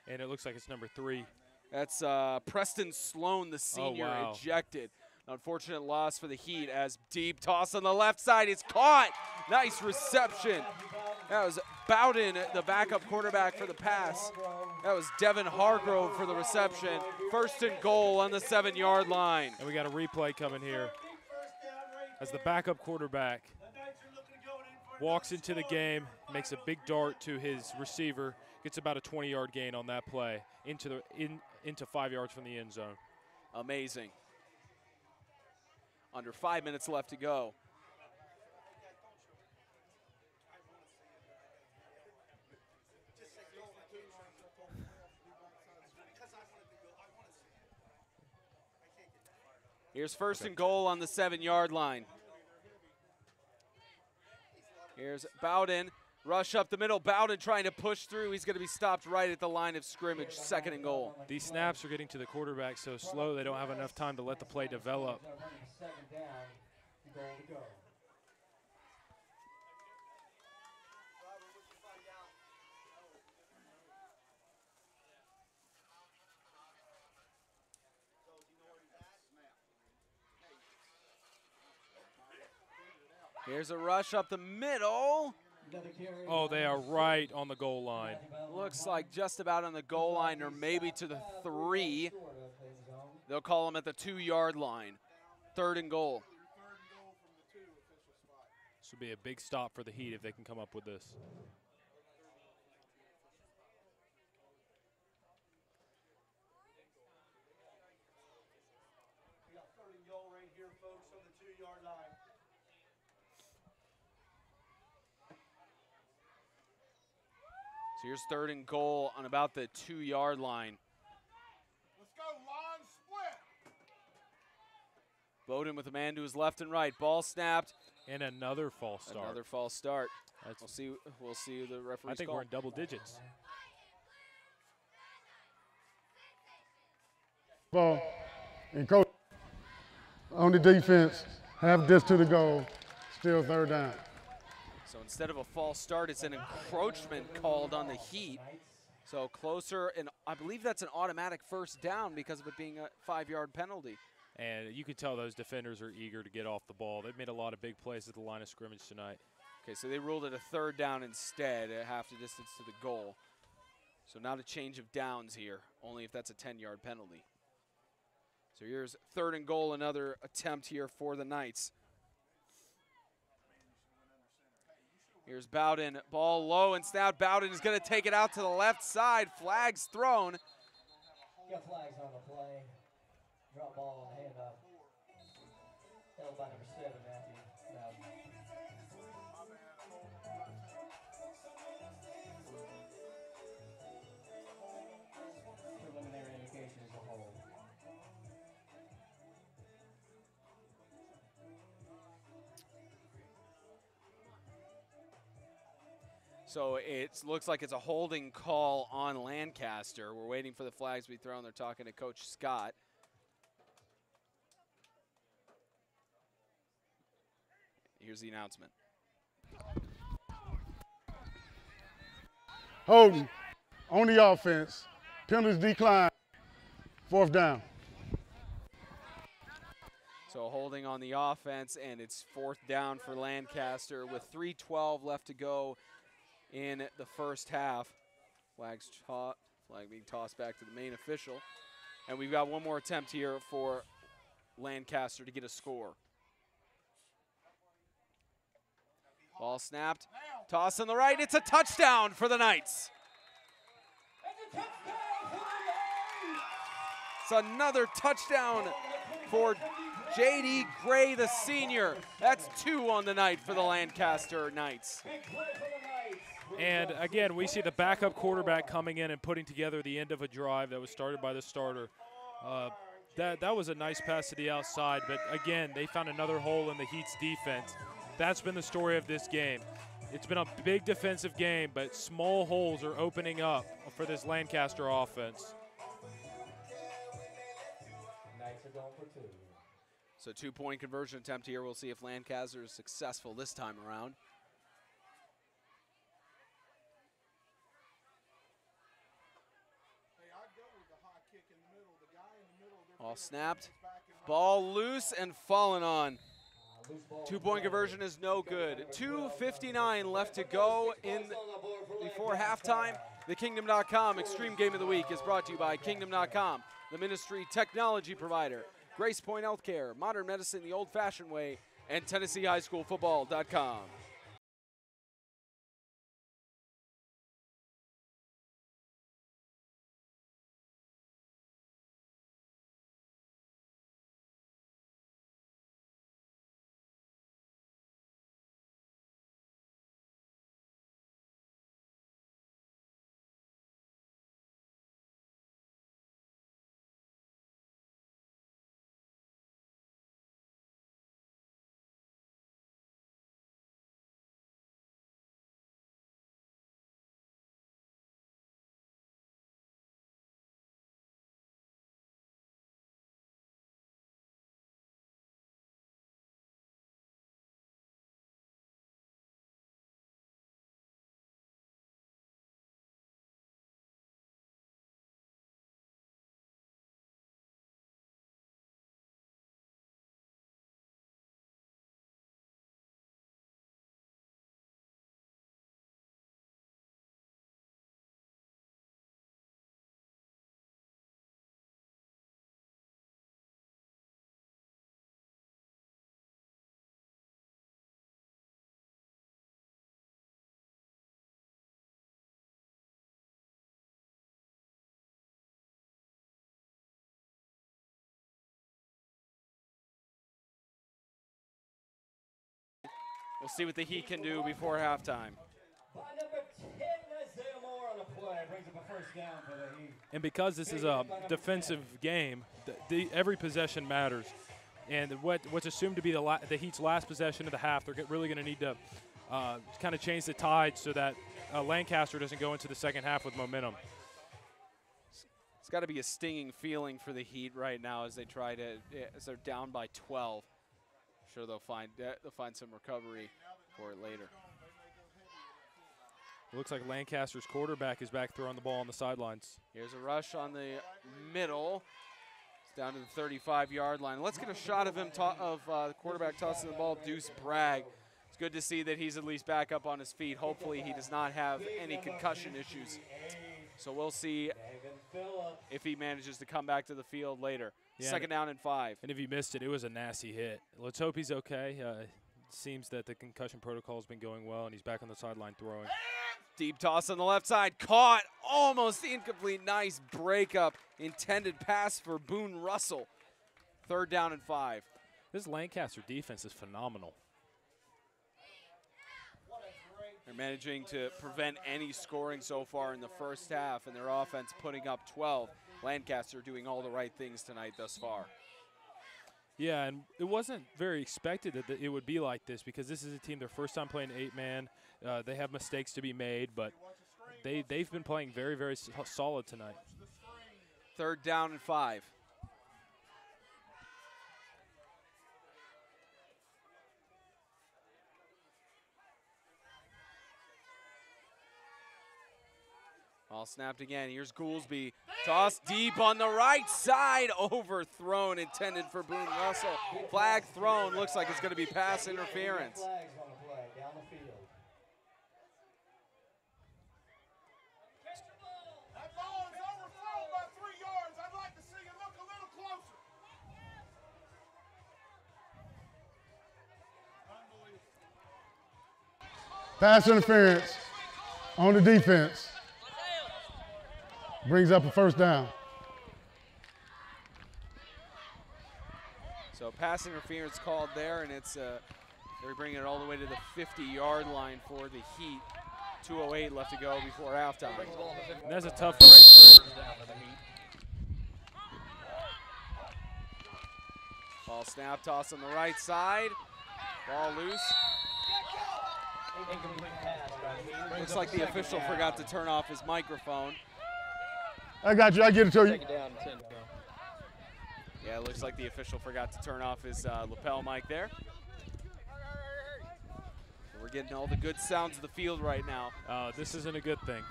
And it looks like it's number 3. That's Preston Sloan, the senior, ejected. Unfortunate loss for the Heat as deep toss on the left side is caught. Nice reception. That was Bowden, the backup quarterback for the pass. That was Devin Hargrove for the reception. First and goal on the 7-yard line. And we got a replay coming here as the backup quarterback walks into the game, makes a big dart to his receiver, gets about a 20-yard gain on that play into 5 yards from the end zone. Amazing. Under 5 minutes left to go. Here's first and goal on the 7-yard line. Here's Bowden. Rush up the middle. Bowden trying to push through. He's going to be stopped right at the line of scrimmage. Second and goal. These snaps are getting to the quarterback so slow they don't have enough time to let the play develop. Here's a rush up the middle. Oh, they are right on the goal line. Looks like just about on the goal line or maybe to the 3. They'll call them at the 2-yard line. Third and goal. This would be a big stop for the Heat if they can come up with this. So here's third and goal on about the 2-yard line. Let's go, line split. Bowden with a man to his left and right. Ball snapped. And another false start. Another false start. We'll see the referee's I think call. we're in double digits. Ball and coach on the defense, half distance to the goal, still third down. So instead of a false start, it's an encroachment called on the Heat. So closer, and I believe that's an automatic first down because of it being a 5-yard penalty. And you can tell those defenders are eager to get off the ball. They've made a lot of big plays at the line of scrimmage tonight. Okay, so they ruled it a third down instead at half the distance to the goal. So not a change of downs here, only if that's a 10-yard penalty. So here's 3rd and goal, another attempt here for the Knights. Here's Bowden, ball low and snapped. Bowden is going to take it out to the left side. Flags thrown. Got flags on the play. Drop ball on the handoff. Held by number 7, Matthew. Preliminary indication is a hold. So it looks like it's a holding call on Lancaster. We're waiting for the flags to be thrown. They're talking to Coach Scott. Here's the announcement. Holding on the offense. Penalties decline. 4th down. So holding on the offense, and it's 4th down for Lancaster with 3:12 left to go in the first half. Flag being tossed back to the main official. And we've got one more attempt here for Lancaster to get a score. Ball snapped, toss on the right, it's a touchdown for the Knights. It's another touchdown for J.D. Gray, the senior. That's 2 on the night for the Lancaster Knights. And again, we see the backup quarterback coming in and putting together the end of a drive that was started by the starter. That was a nice pass to the outside, but again, they found another hole in the Heat's defense. That's been the story of this game. It's been a big defensive game, but small holes are opening up for this Lancaster offense. Knights are going for 2. So 2-point conversion attempt here. We'll see if Lancaster is successful this time around. All snapped. Ball loose and fallen on. 2-point conversion is no good. 2:59 left to go before halftime. The Kingdom.com Extreme Game of the Week is brought to you by Kingdom.com, the ministry technology provider, Grace Point Healthcare, Modern Medicine the Old-Fashioned Way, and TennesseeHighSchoolFootball.com. We'll see what the Heat can do before halftime. By number 10, Isaiah Moore on the play. Brings up a 1st down for the Heat. And because this is a defensive game, every possession matters. And what's assumed to be the Heat's last possession of the half, they're really going to need to kind of change the tide so that Lancaster doesn't go into the second half with momentum. It's got to be a stinging feeling for the Heat right now as they're down by 12. I'm sure they'll find some recovery for it later. It looks like Lancaster's quarterback is back throwing the ball on the sidelines. Here's a rush on the middle. It's down to the 35-yard line. Let's get a shot of him, the quarterback tossing the ball, Deuce Bragg. It's good to see that he's at least back up on his feet. Hopefully he does not have any concussion issues. So we'll see if he manages to come back to the field later. Yeah, 2nd down and 5. And if you missed it, it was a nasty hit. Let's hope he's okay. It seems that the concussion protocol has been going well, and he's back on the sideline throwing. Deep toss on the left side, caught, almost incomplete. Nice breakup, intended pass for Boone Russell. 3rd down and 5. This Lancaster defense is phenomenal. They're managing to prevent any scoring so far in the first half, and their offense putting up 12. Lancaster doing all the right things tonight thus far. Yeah, and it wasn't very expected that it would be like this, because this is a team, their first time playing 8-man. They have mistakes to be made, but they've been playing very, very solid tonight. 3rd down and 5. Ball snapped again. Here's Goolsby. Toss deep on the right side. Overthrown, intended for Boone Russell. Flag thrown. Looks like it's going to be pass interference. That ball is overthrown by 3 yards. I'd like to see you look a little closer. Pass interference on the defense. Brings up a 1st down. So pass interference called there, and it's they're bringing it all the way to the 50-yard line for the Heat. 2:08 left to go before halftime. And that's a tough break for Ball snap, toss on the right side. Ball loose. Looks like the official forgot to turn off his microphone. I got you. I get it to you. Yeah, it looks like the official forgot to turn off his lapel mic there. So we're getting all the good sounds of the field right now. this isn't a good thing.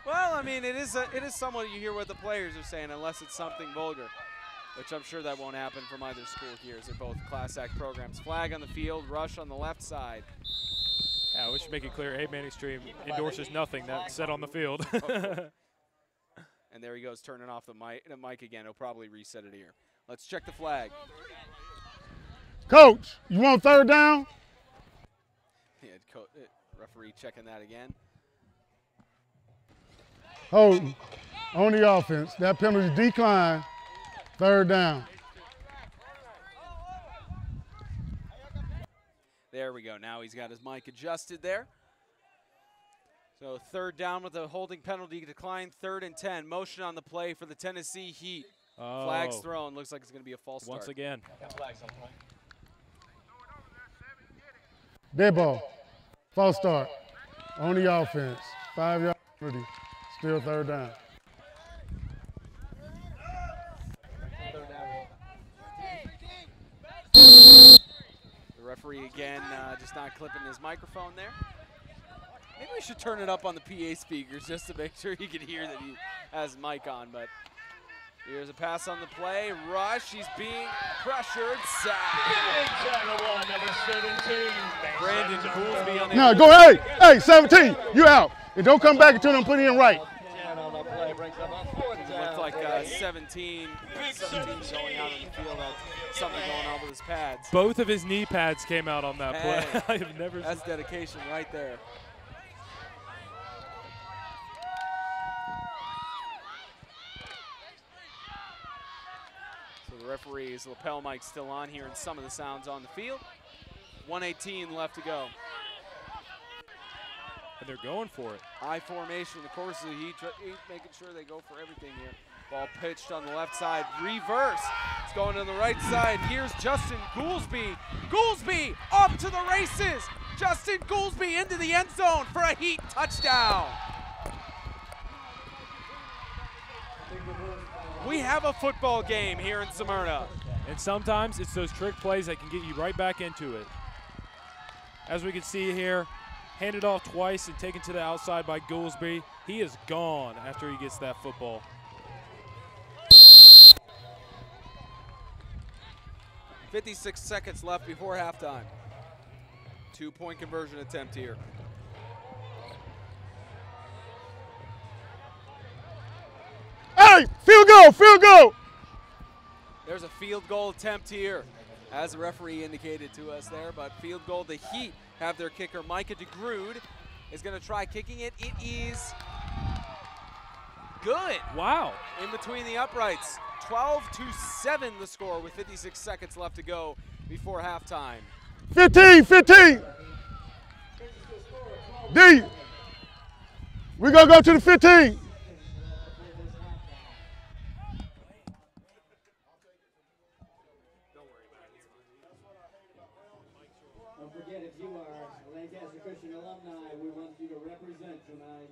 Well, I mean, it is somewhat you hear what the players are saying, unless it's something vulgar, which I'm sure that won't happen from either school here, as they're both Class Act programs. Flag on the field, rush on the left side. Yeah, we should make it clear 8-man extreme endorses nothing that's said on the field. And there he goes, turning off the mic again. He'll probably reset it here. Let's check the flag. Coach, you want 3rd down? Yeah, referee checking that again. Holding on the offense. That penalty decline. 3rd down. There we go. Now he's got his mic adjusted there. So 3rd down with a holding penalty decline, 3rd and 10. Motion on the play for the Tennessee Heat. Oh. Flags thrown. Looks like it's going to be a false start. Once again. Dead ball. False start. On the offense. 5-yard penalty. Still 3rd down. The referee again just not clipping his microphone there. Maybe we should turn it up on the PA speakers just to make sure you can hear that he has mic on. But here's a pass on the play. Rush. He's being pressured. Brandon Goolsby on the No, go, hey, 17, you out. And don't come back until I'm putting in right. Looked like 17 going out on the field. Something going on with his pads. Both of his knee pads came out on that play. I have never That's dedication right there. So the referee's lapel mic still on here, and some of the sounds on the field. 1:18 left to go. And they're going for it. High formation, of course, the Heat making sure they go for everything here. Ball pitched on the left side, reverse. It's going to the right side. Here's Justin Goolsby. Goolsby up to the races. Justin Goolsby into the end zone for a Heat touchdown. We have a football game here in Smyrna. And sometimes it's those trick plays that can get you right back into it. As we can see here, handed off twice and taken to the outside by Goolsby. He is gone after he gets that football. 56 seconds left before halftime. 2-point conversion attempt here. right. Field goal, field goal. There's a field goal attempt here, as the referee indicated to us there, but field goal. The Heat have their kicker, Micah DeGrood, is going to try kicking it. It is good. Wow. In between the uprights. 12-7 the score with 56 seconds left to go before halftime. 15, 15. D. We're going to go to the 15. Don't forget, if you are a Lancaster Christian alumni, we want you to represent tonight.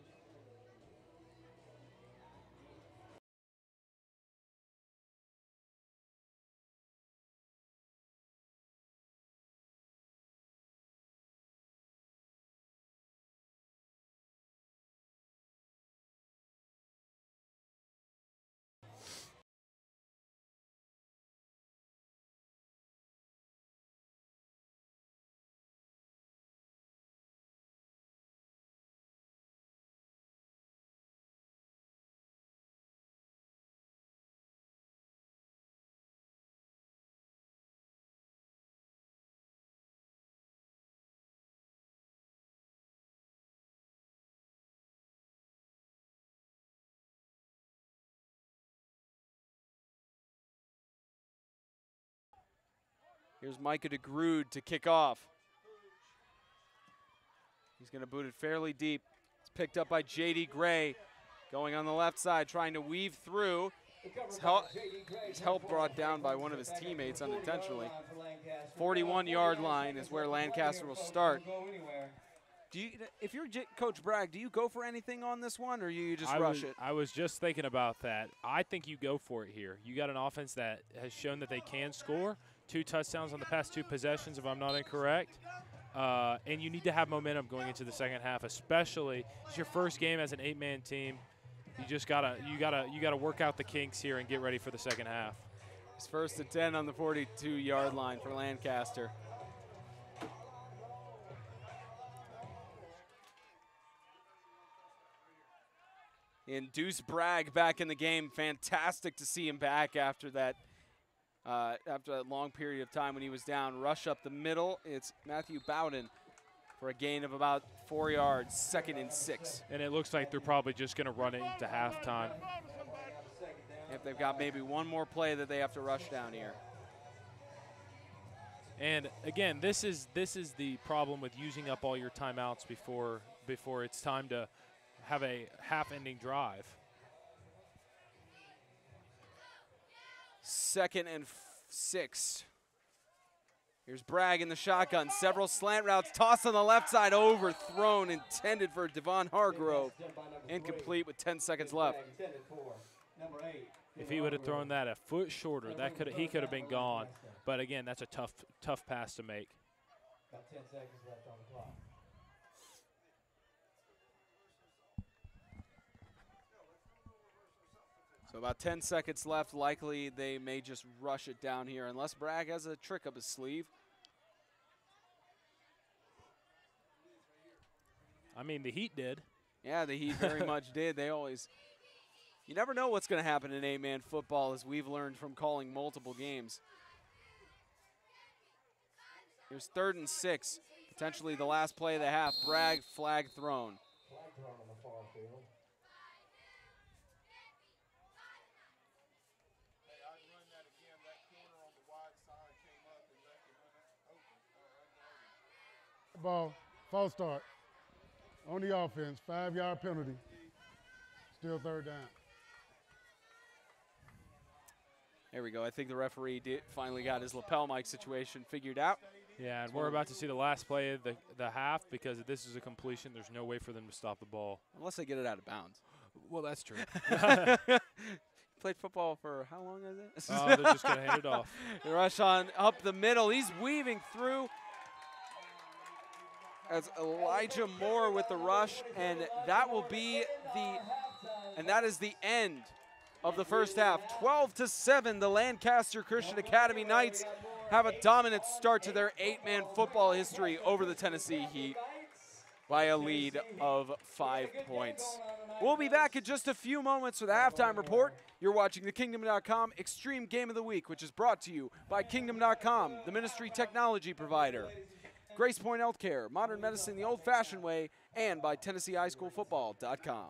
Here's Micah DeGrood to kick off. He's going to boot it fairly deep. It's picked up by J.D. Gray, going on the left side, trying to weave through. His help brought down by one of his teammates unintentionally. 41-yard line is where Lancaster will start. If you're Coach Bragg, do you go for anything on this one, or you just rush it? I was just thinking about that. I think you go for it here. You got an offense that has shown that they can score. 2 touchdowns on the past 2 possessions, if I'm not incorrect. And you need to have momentum going into the second half, especially it's your first game as an 8-man team. You just gotta work out the kinks here and get ready for the second half. It's 1st and 10 on the 42-yard line for Lancaster. And Deuce Bragg back in the game. Fantastic to see him back after that long period of time when he was down. Rush up the middle. It's Matthew Bowden for a gain of about 4 yards, 2nd and 6. And it looks like they're probably just going to run it into halftime. If they've got maybe one more play that they have to rush down here. And again, this is the problem with using up all your timeouts before it's time to have a half-ending drive. 2nd and 6. Here's Bragg in the shotgun. Several slant routes tossed on the left side, overthrown, intended for Devon Hargrove. Incomplete with 10 seconds left. If he would have thrown that a foot shorter, he could have been gone. But again, that's a tough pass to make. About 10 seconds left on the clock. So about 10 seconds left. Likely they may just rush it down here unless Bragg has a trick up his sleeve. I mean, the Heat did. Yeah, the Heat very much did. You never know what's going to happen in 8-man football, as we've learned from calling multiple games. Here's 3rd and 6. Potentially the last play of the half. Bragg, flag thrown. Flag thrown on the far field. Ball, false start. On the offense, 5-yard penalty. Still 3rd down. There we go. I think the referee finally got his lapel mic situation figured out. Yeah, and we're about to see the last play of the half because if this is a completion, there's no way for them to stop the ball. Unless they get it out of bounds. Well, that's true. Played football for how long is it? Oh, they're just going to hand it off. Rush on up the middle. He's weaving through. As Elijah Moore with the rush, and that is the end of the first half. 12-7, the Lancaster Christian Academy Knights have a dominant start to their 8-man football history over the Tennessee Heat. by a lead of 5 points. We'll be back in just a few moments with a halftime report. You're watching the Kingdom.com Extreme Game of the Week, which is brought to you by Kingdom.com, the ministry technology provider, Grace Point Healthcare, modern medicine the old-fashioned way, and by TennesseeHighSchoolFootball.com.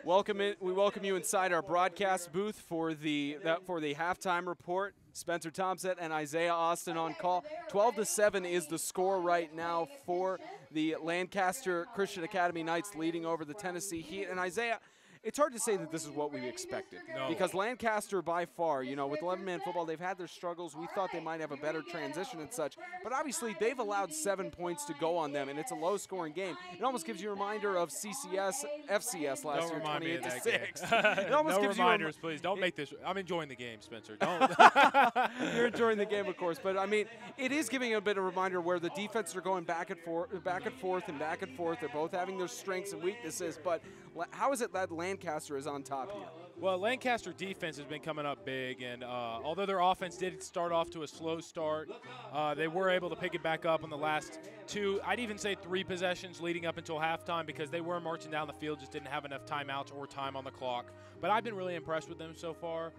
We welcome you inside our broadcast booth for the halftime report. Spencer Thompson and Isaiah Austin on call. 12-7 is the score right now for the Lancaster Christian Academy Knights, leading over the Tennessee Heat. And Isaiah, it's hard to say that this is what we expected. No. Because Lancaster, by far, you know, with 11-man football, they've had their struggles. We thought they might have a better transition and such. But obviously, they've allowed 7 points to go on them, and it's a low-scoring game. It almost gives you a reminder of CCS, FCS last year, 28-6. It almost no gives reminders, please. Don't make this. I'm enjoying the game, Spencer. Don't. You're enjoying the game, of course. But, I mean, it is giving a bit of a reminder where the defenses are going back and forth. They're both having their strengths and weaknesses. But how is it that Lancaster is on top here? Well, Lancaster defense has been coming up big, and although their offense did start off to a slow start, they were able to pick it back up on the last 2, I'd even say 3 possessions leading up until halftime, because they were marching down the field, just didn't have enough timeouts or time on the clock. But I've been really impressed with them so far.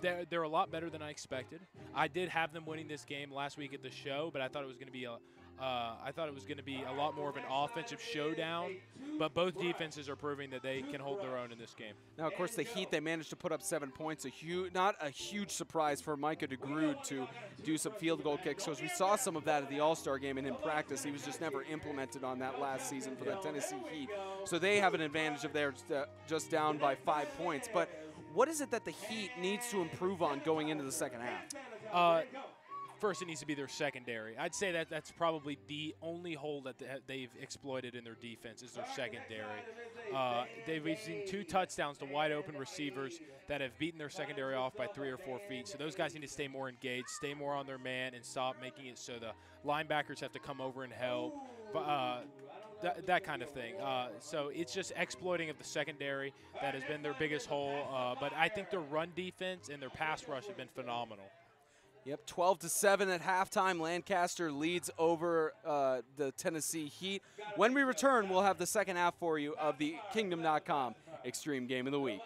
They're a lot better than I expected. I did have them winning this game last week at the show, but I thought it was going to be a lot more of an offensive showdown. But both defenses are proving that they can hold their own in this game. Now, of course, the Heat, they managed to put up 7 points. Not a huge surprise for Micah DeGrood to do some field goal kicks. So as we saw some of that at the All-Star game and in practice, he was just never implemented on that last season for the Tennessee Heat. So they have an advantage of theirs, just down by 5 points. But what is it that the Heat needs to improve on going into the second half? First, it needs to be their secondary. I'd say that that's probably the only hole that they've exploited in their defense is their secondary. They've seen 2 touchdowns to wide-open receivers that have beaten their secondary off by 3 or 4 feet. So those guys need to stay more engaged, stay more on their man, and stop making it so the linebackers have to come over and help. That kind of thing. So it's just exploiting of the secondary that has been their biggest hole. But I think their run defense and their pass rush have been phenomenal. Yep, 12-7 at halftime. Lancaster leads over the Tennessee Heat. When we return, we'll have the second half for you of the Kingdom.com Extreme Game of the Week.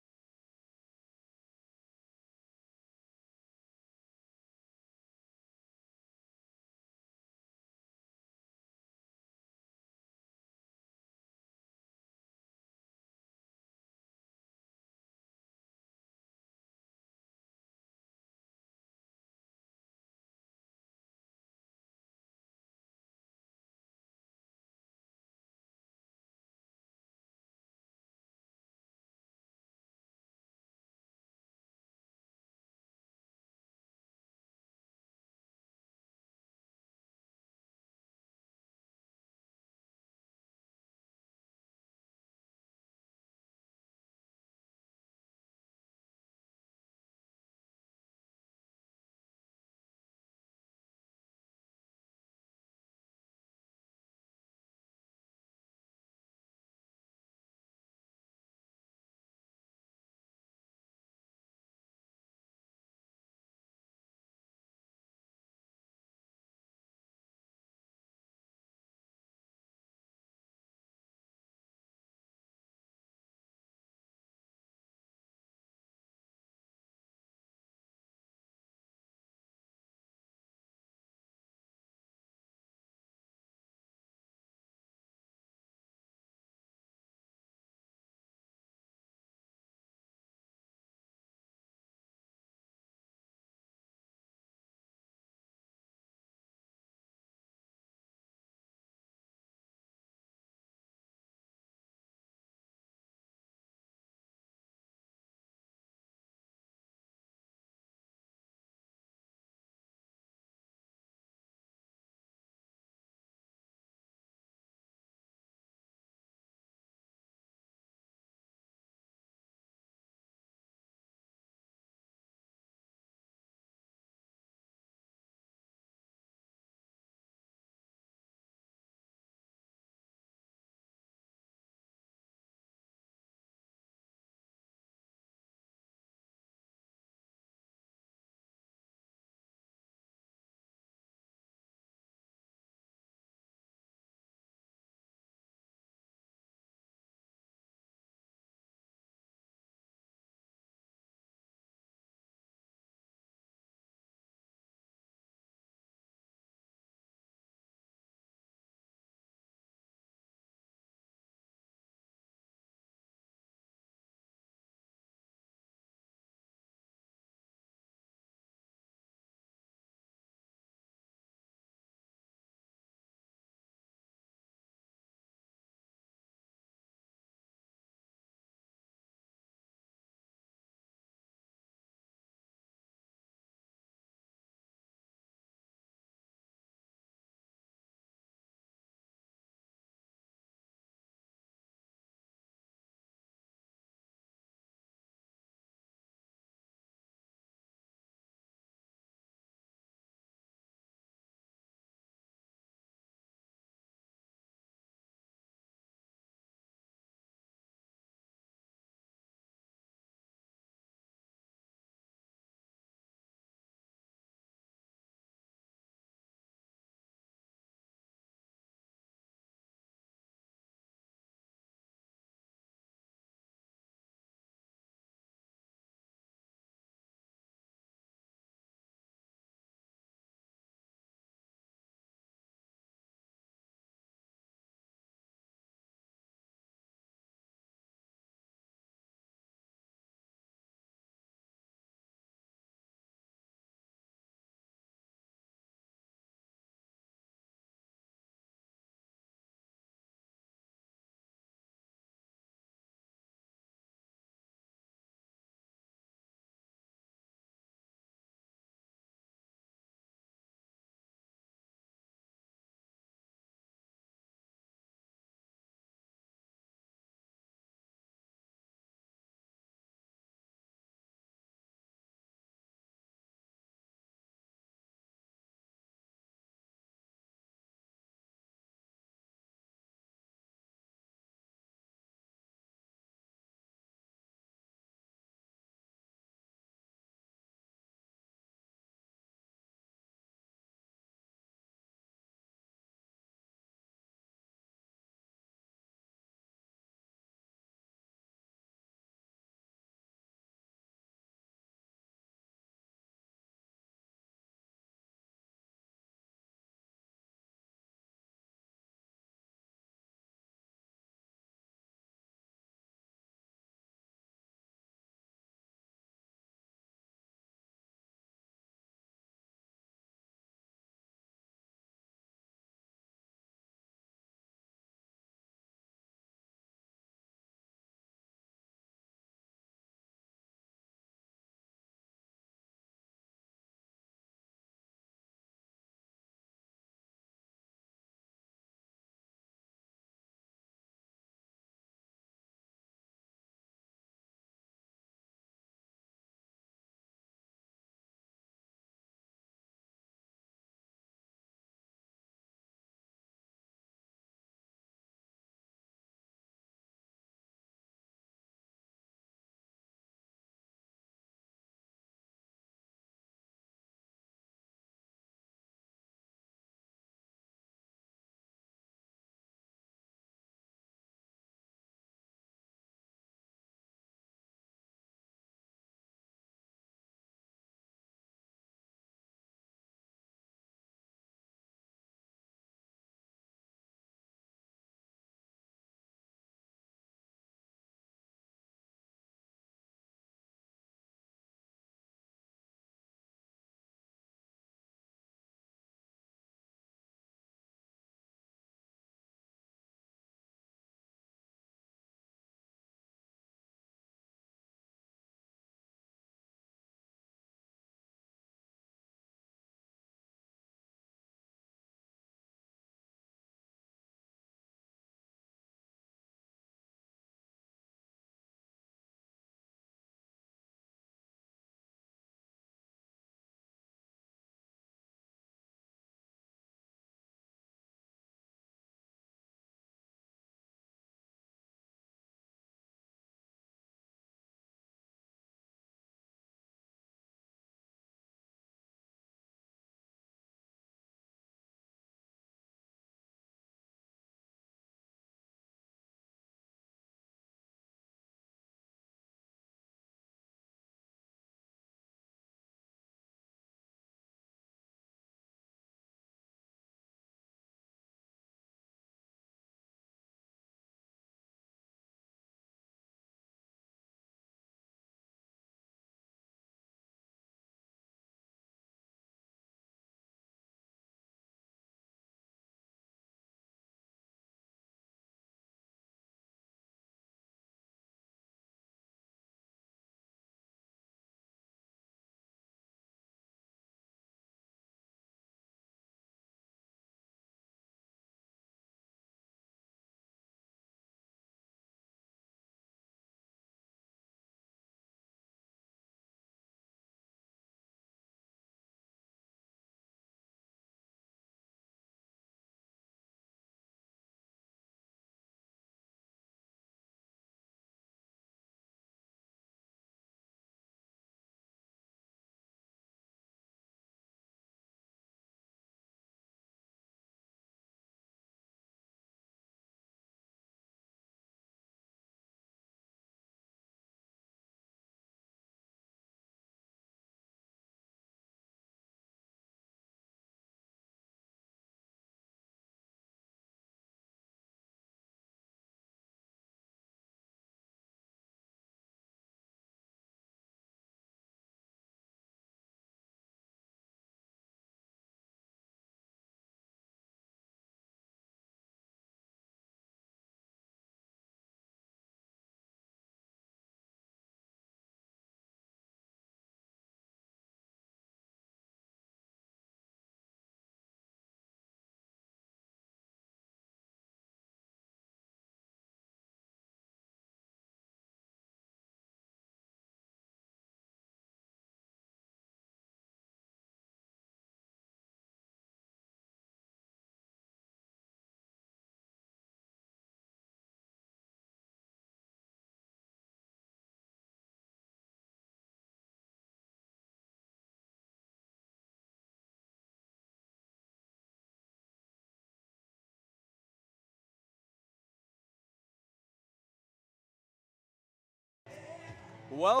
Welcome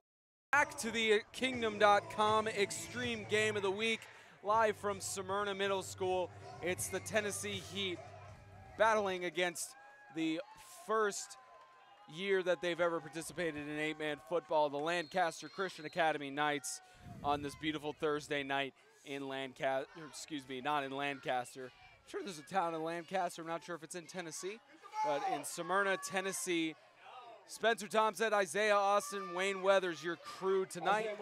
back to the Kingdom.com Extreme Game of the Week, live from Smyrna Middle School. It's the Tennessee Heat battling against the first year that they've ever participated in 8-man football, the Lancaster Christian Academy Knights, on this beautiful Thursday night in Lancaster, excuse me, not in Lancaster. I'm sure there's a town in Lancaster. I'm not sure if it's in Tennessee, but in Smyrna, Tennessee. Spencer Thompson, Isaiah Austin, Wayne Weathers, your crew tonight,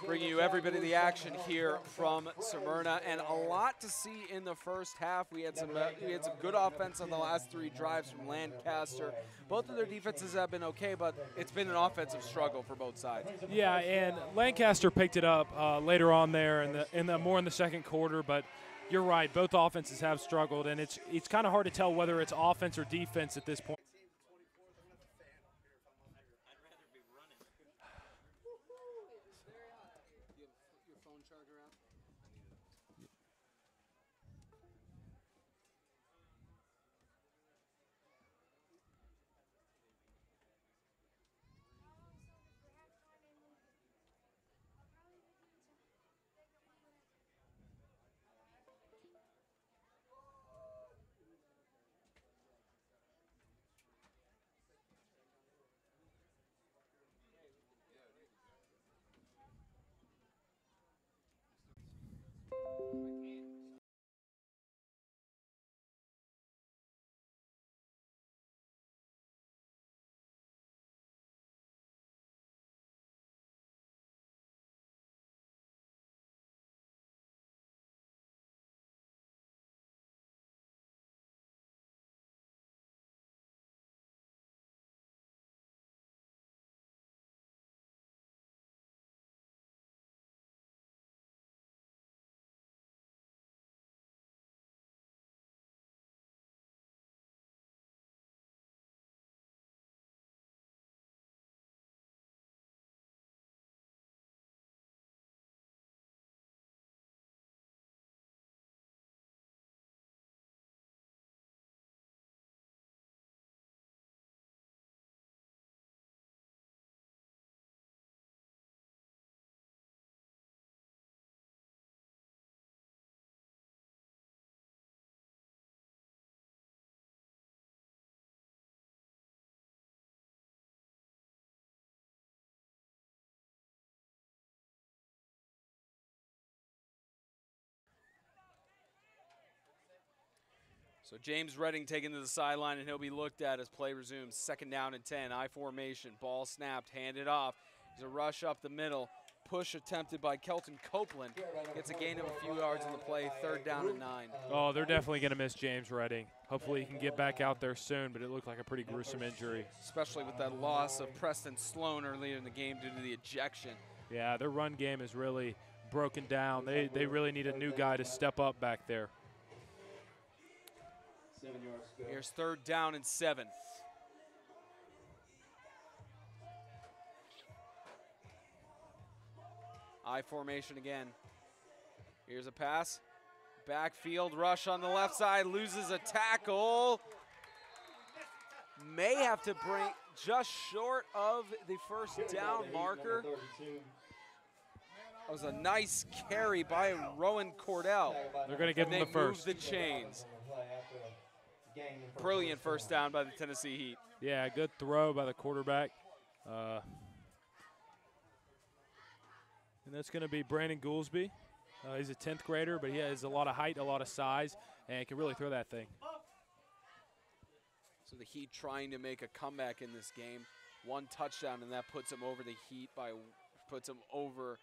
bringing you every bit of the action here from Smyrna, and a lot to see in the first half. We had some good offense on the last 3 drives from Lancaster. Both of their defenses have been okay, but it's been an offensive struggle for both sides. Yeah, and Lancaster picked it up later on there, more in the second quarter. But you're right, both offenses have struggled, and it's kind of hard to tell whether it's offense or defense at this point. So James Redding taken to the sideline, and he'll be looked at as play resumes. 2nd down and 10, I formation, ball snapped, handed off. There's a rush up the middle, push attempted by Kelton Copeland. Gets a gain of a few yards in the play, 3rd down and 9. Oh, they're definitely going to miss James Redding. Hopefully he can get back out there soon, but it looked like a pretty gruesome injury. Especially with that loss of Preston Sloan earlier in the game due to the ejection. Yeah, their run game is really broken down. They really need a new guy to step up back there. Here's 3rd down and 7. I formation again. Here's a pass. Backfield rush on the left side, loses a tackle. May have to bring just short of the 1st down marker. That was a nice carry by Rowan Cordell. They're going to give him the first. Move the chains. Brilliant 1st down by the Tennessee Heat. Yeah, good throw by the quarterback. And that's going to be Brandon Goolsby. He's a 10th grader, but he has a lot of height, a lot of size, and can really throw that thing. So the Heat trying to make a comeback in this game. 1 touchdown, and that puts him over the Heat puts him over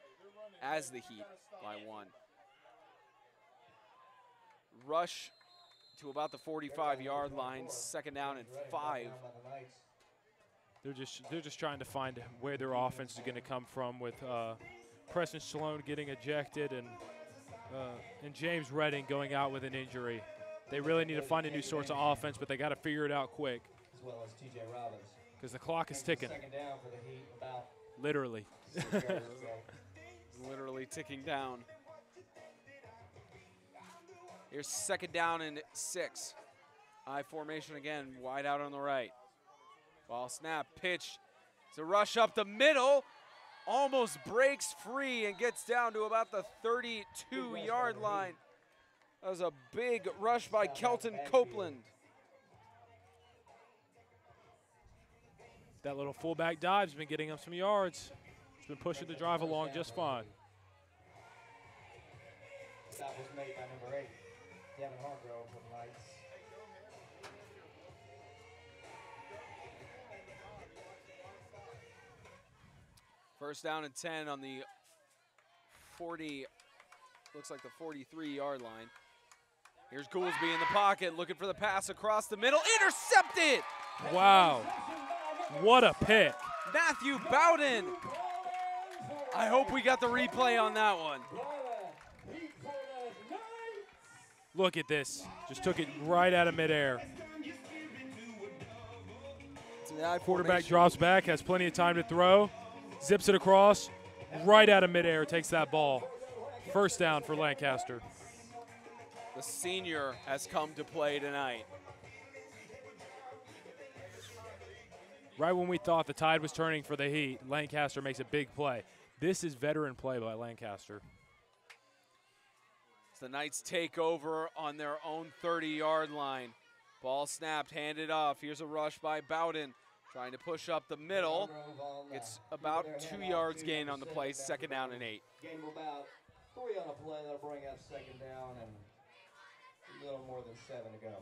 as the Heat by 1. Rush to about the 45-yard line, 2nd down and 5. They're just trying to find where their offense is going to come from with Preston Sloan getting ejected and James Redding going out with an injury. They really need to find a new source of offense, but they got to figure it out quick. As well as TJ Robbins. Because the clock is ticking. 2nd down for the Heat, about literally. Literally ticking down. Here's 2nd down and 6. I formation again, wide out on the right. Ball snap, pitch. It's a rush up the middle. almost breaks free and gets down to about the 32-yard line. That was a big rush by Kelton Copeland. That little fullback dive's been getting him some yards. It's been pushing the drive along just fine. Stop was made by number 8, Devin Hargrove for the Knights. First down and 10 on the 40, looks like the 43-yard line. Here's Goolsby in the pocket, looking for the pass across the middle. Intercepted! Wow. What a pick. Matthew Bowden. I hope we got the replay on that one. Look at this. Just took it right out of midair. Quarterback drops back, has plenty of time to throw. Zips it across, right out of midair, takes that ball. First down for Lancaster. The senior has come to play tonight. Right when we thought the tide was turning for the Heat, Lancaster makes a big play. This is veteran play by Lancaster. The Knights take over on their own 30-yard line. Ball snapped, handed off. Here's a rush by Bowden, trying to push up the middle. It's about 2 yards gain on the play, second down and 8. Gain of about 3 on a play. That'll bring up second down and a little more than 7 to go.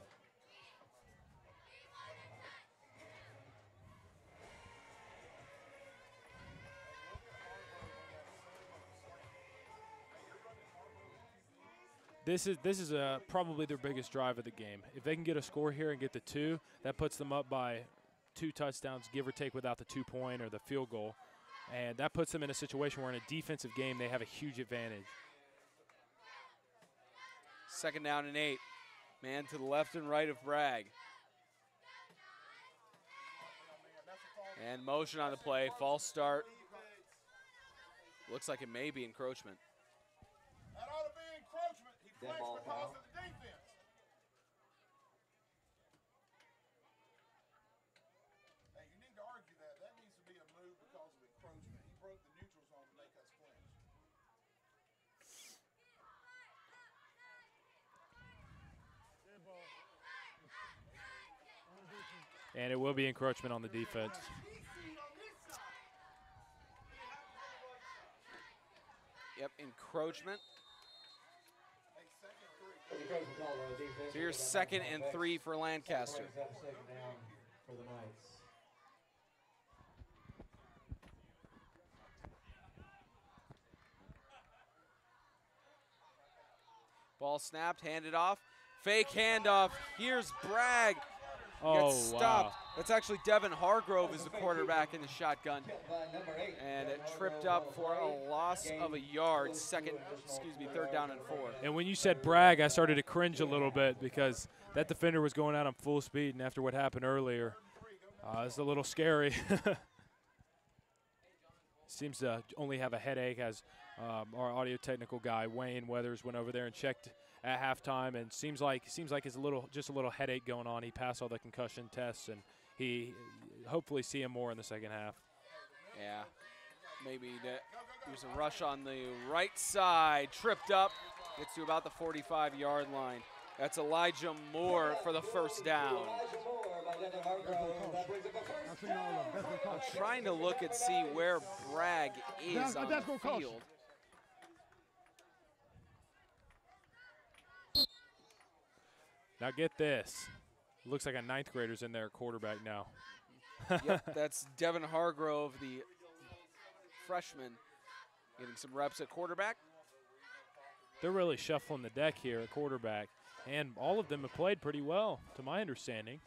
This is probably their biggest drive of the game. If they can get a score here and get the 2, that puts them up by 2 touchdowns, give or take, without the 2-point or the field goal. And that puts them in a situation where in a defensive game they have a huge advantage. Second down and 8. Man to the left and right of Bragg. And motion on the play, false start. Looks like it may be encroachment. That ought to be encroachment. He Dead flexed ball across foul. at the defense. Hey, you need to argue that. That needs to be a move because of encroachment. He broke the neutral zone to make us flinch. And it will be encroachment on the defense. Yep, encroachment. So here's second and 3 for Lancaster. Second down for the Knights. Ball snapped, handed off. Fake handoff. Here's Bragg. Oh, Gets stopped. wow. That's actually Devin Hargrove is the quarterback in the shotgun. And it tripped up for a loss of a yard. Third down and 4. And when you said Bragg, I started to cringe a little bit because that defender was going out on full speed, and after what happened earlier, it's a little scary. Seems to only have a headache, as our audio technical guy, Wayne Weathers, went over there and checked at halftime, and seems like it's just a little headache going on. He passed all the concussion tests, and he hopefully see him more in the second half. Yeah, maybe there's a rush on the right side, tripped up, gets to about the 45-yard line. That's Elijah Moore for the first down. I'm trying to look and see where Bragg is on the field. Now get this. Looks like a 9th grader's in there at quarterback now. Yep, that's Devin Hargrove, the freshman, getting some reps at quarterback. They're really shuffling the deck here at quarterback, and all of them have played pretty well, to my understanding.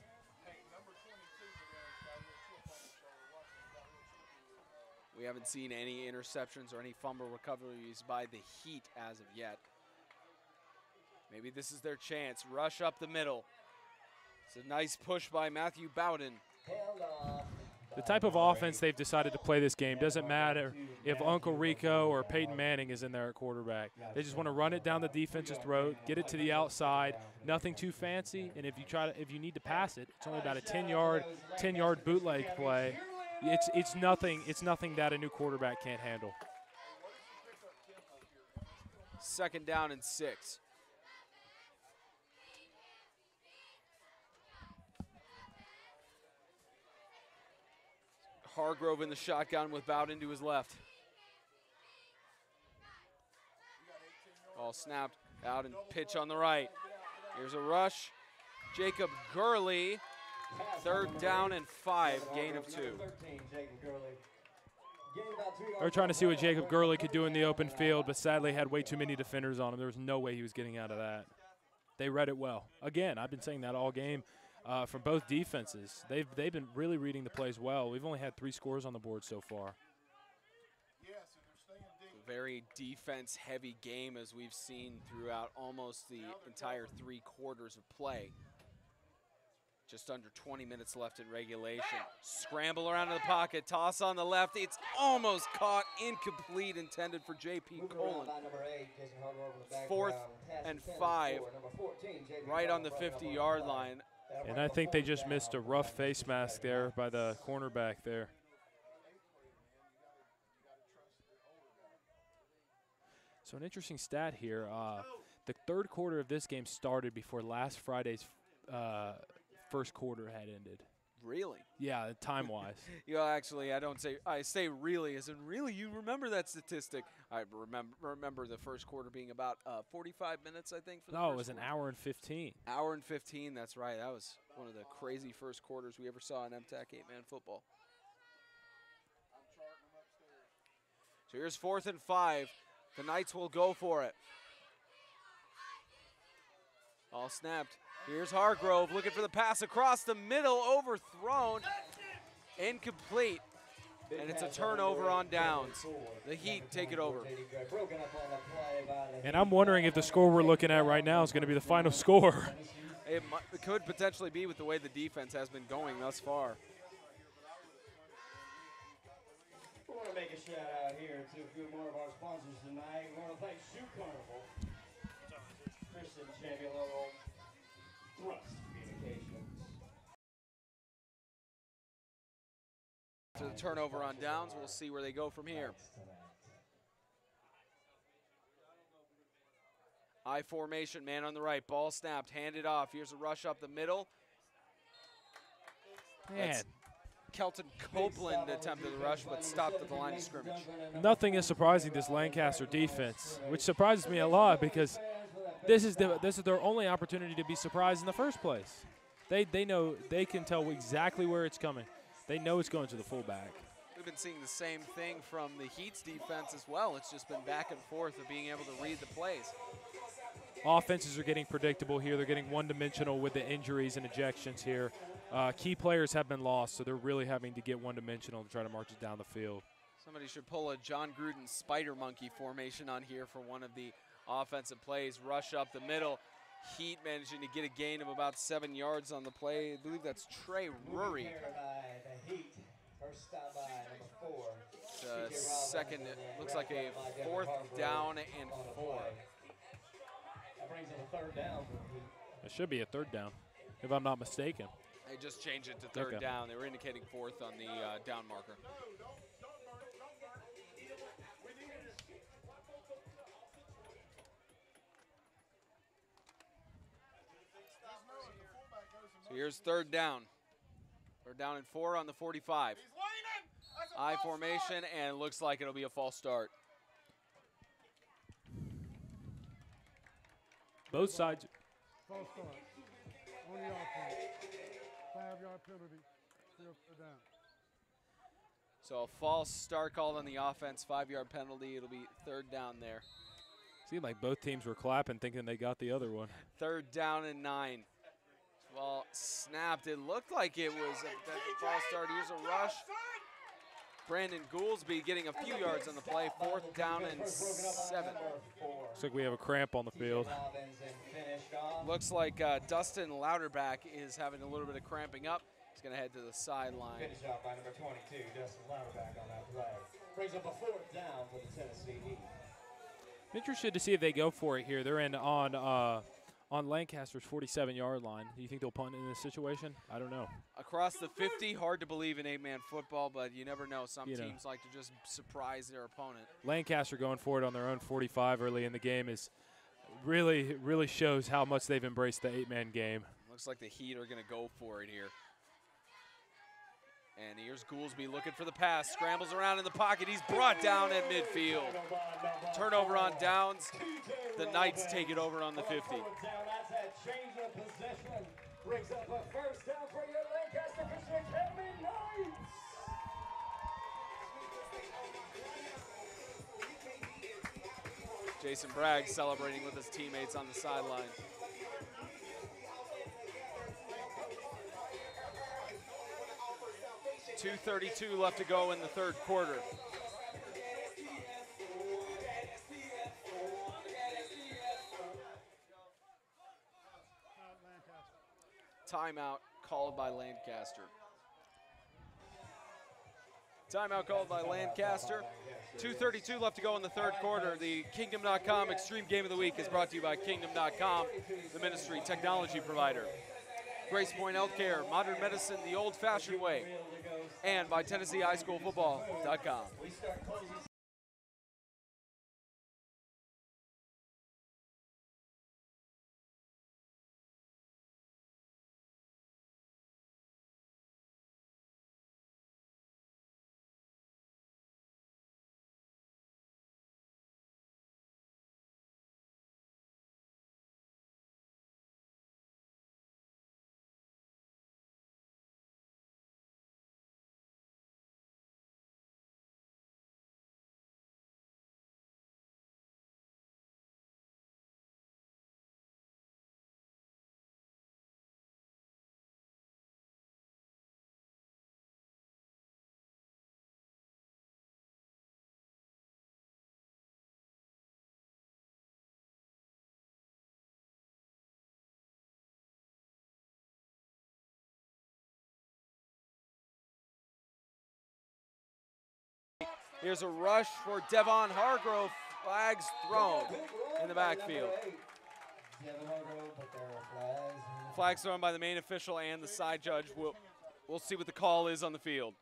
We haven't seen any interceptions or any fumble recoveries by the Heat as of yet. Maybe this is their chance. Rush up the middle. It's a nice push by Matthew Bowden. The type of offense they've decided to play this game doesn't matter if Uncle Rico or Peyton Manning is in there at quarterback. They just want to run it down the defense's throat, get it to the outside, nothing too fancy, and if you need to pass it, it's only about a 10-yard bootleg play, It's nothing that a new quarterback can't handle. Second down and 6. Hargrove in the shotgun with Bowden to his left. Ball snapped out and pitch on the right. Here's a rush. Jacob Gurley, third down and 5, gain of 2. They were trying to see what Jacob Gurley could do in the open field, but sadly had way too many defenders on him. There was no way he was getting out of that. They read it well. Again, I've been saying that all game from both defenses. They've been really reading the plays well. We've only had 3 scores on the board so far. Very defense-heavy game as we've seen throughout almost the entire 3 quarters of play. Just under 20 minutes left in regulation. Scramble around in the pocket, toss on the left. It's almost caught, incomplete, intended for J.P. Colon. 4th and 5, right on the 50-yard line. And I think they just missed a rough face mask there by the cornerback there. So an interesting stat here. The third quarter of this game started before last Friday's first quarter had ended. Really? Yeah, time-wise. Actually, I say really, as in really, you remember that statistic. I remember the first quarter being about 45 minutes, I think, for the No, it was an hour and 15. Hour and 15, that's right. That was one of the crazy first quarters we ever saw in MTAC 8-man football. So here's 4th and 5. The Knights will go for it. All snapped. Here's Hargrove looking for the pass across the middle, overthrown, incomplete, and it's a turnover on downs. The Heat take it over. And I'm wondering if the score we're looking at right now is going to be the final score. It could potentially be with the way the defense has been going thus far. We want to make a shout out here to a few more of our sponsors tonight. We want to thank Shoe Carnival, Christian Champion Level, Thrust Communications. To the turnover on downs, we'll see where they go from here. I formation, man on the right, ball snapped, handed off. Here's a rush up the middle. Man. Kelton Copeland attempted the rush, but stopped at the line of scrimmage. Nothing is surprising this Lancaster defense, which surprises me a lot because this is their only opportunity to be surprised in the first place. They know, they can tell exactly where it's coming. They know it's going to the fullback. We've been seeing the same thing from the Heat's defense as well. It's just been back and forth of being able to read the plays. Offenses are getting predictable here. They're getting one-dimensional with the injuries and ejections here. Key players have been lost, so they're really having to get one-dimensional to try to march it down the field. Somebody should pull a John Gruden spider monkey formation on here for one of the offensive plays. Rush up the middle. Heat managing to get a gain of about 7 yards on the play. I believe that's Trey Rury. Second, it looks like a 4th down and 4. That brings up a 3rd down. It should be a 3rd down, if I'm not mistaken. They just changed it to 3rd down. They were indicating 4th on the down marker. So here's 3rd down. 3rd down and 4 on the 45. I formation, and it looks like it'll be a false start. Both sides. False start. On the offense. 5-yard penalty. Still 3rd down. So a false start called on the offense, 5-yard penalty. It'll be 3rd down there. Seemed like both teams were clapping, thinking they got the other one. 3rd down and 9. Ball snapped. It looked like it was a false start. Here's a rush. Brandon Gouldsby getting a few yards on the play. 4th down and 7. Looks like we have a cramp on the field. Looks like Dustin Louderback is having a little bit of cramping up. He's going to head to the sideline. Finish out by number 22, Dustin Louderback on that play. Brings up a 4th down for the Tennessee Heat. I'm interested to see if they go for it here. They're in on on Lancaster's 47-yard line. Do you think they'll punt in this situation? I don't know. Across the 50, hard to believe in 8-man football, but you never know. Some You know. teams like to just surprise their opponent. Lancaster going for it on their own 45 early in the game is really shows how much they've embraced the 8-man game. Looks like the Heat are going to go for it here. And here's Goolsby looking for the pass. Scrambles around in the pocket. He's brought down at midfield. Turnover on downs. The Knights take it over on the 50. That's a change of possession. Brings up a first down for your Lancaster Christian Academy Knights. Jason Bragg celebrating with his teammates on the sideline. .232 left to go in the third quarter. Timeout called by Lancaster. Timeout called by Lancaster. 2:32 left to go in the third quarter. The Kingdom.com Extreme Game of the Week is brought to you by Kingdom.com, the ministry technology provider. Grace Point Healthcare, modern medicine the old-fashioned way, and by TennesseeHighSchoolFootball.com. Here's a rush for Devon Hargrove. Flags thrown in the backfield. Flags thrown by the main official and the side judge. We'll see what the call is on the field.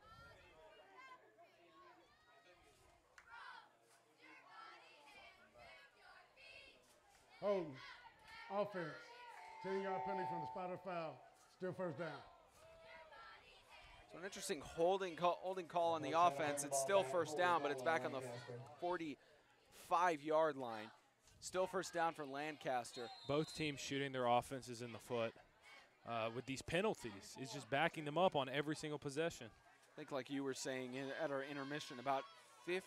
Holding. Offense. 10-yard penalty from the spot of foul. Still first down. So an interesting holding call on the offense. It's still first down, but it's back on the 45-yard line. Still first down for Lancaster. Both teams shooting their offenses in the foot with these penalties. It's just backing them up on every single possession. I think like you were saying at our intermission, about 15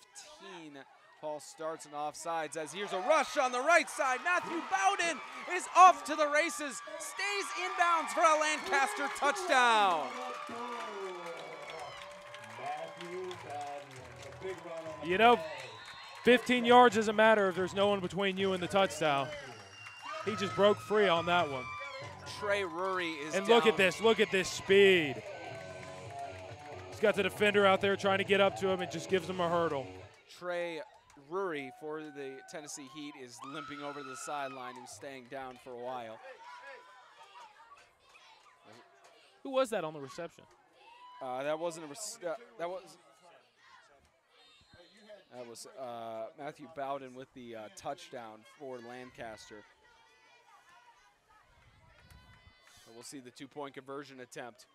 false starts and offsides as here's a rush on the right side. Matthew Bowden is off to the races, stays inbounds for a Lancaster touchdown. You know, 15 yards doesn't matter if there's no one between you and the touchdown. He just broke free on that one. Trey Rury is And down. look at this speed. He's got the defender out there trying to get up to him. It just gives him a hurdle. Trey Rury for the Tennessee Heat is limping over to the sideline. He was staying down for a while. Who was that on the reception? That wasn't that was Matthew Bowden with the touchdown for Lancaster. So we'll see the two-point conversion attempt.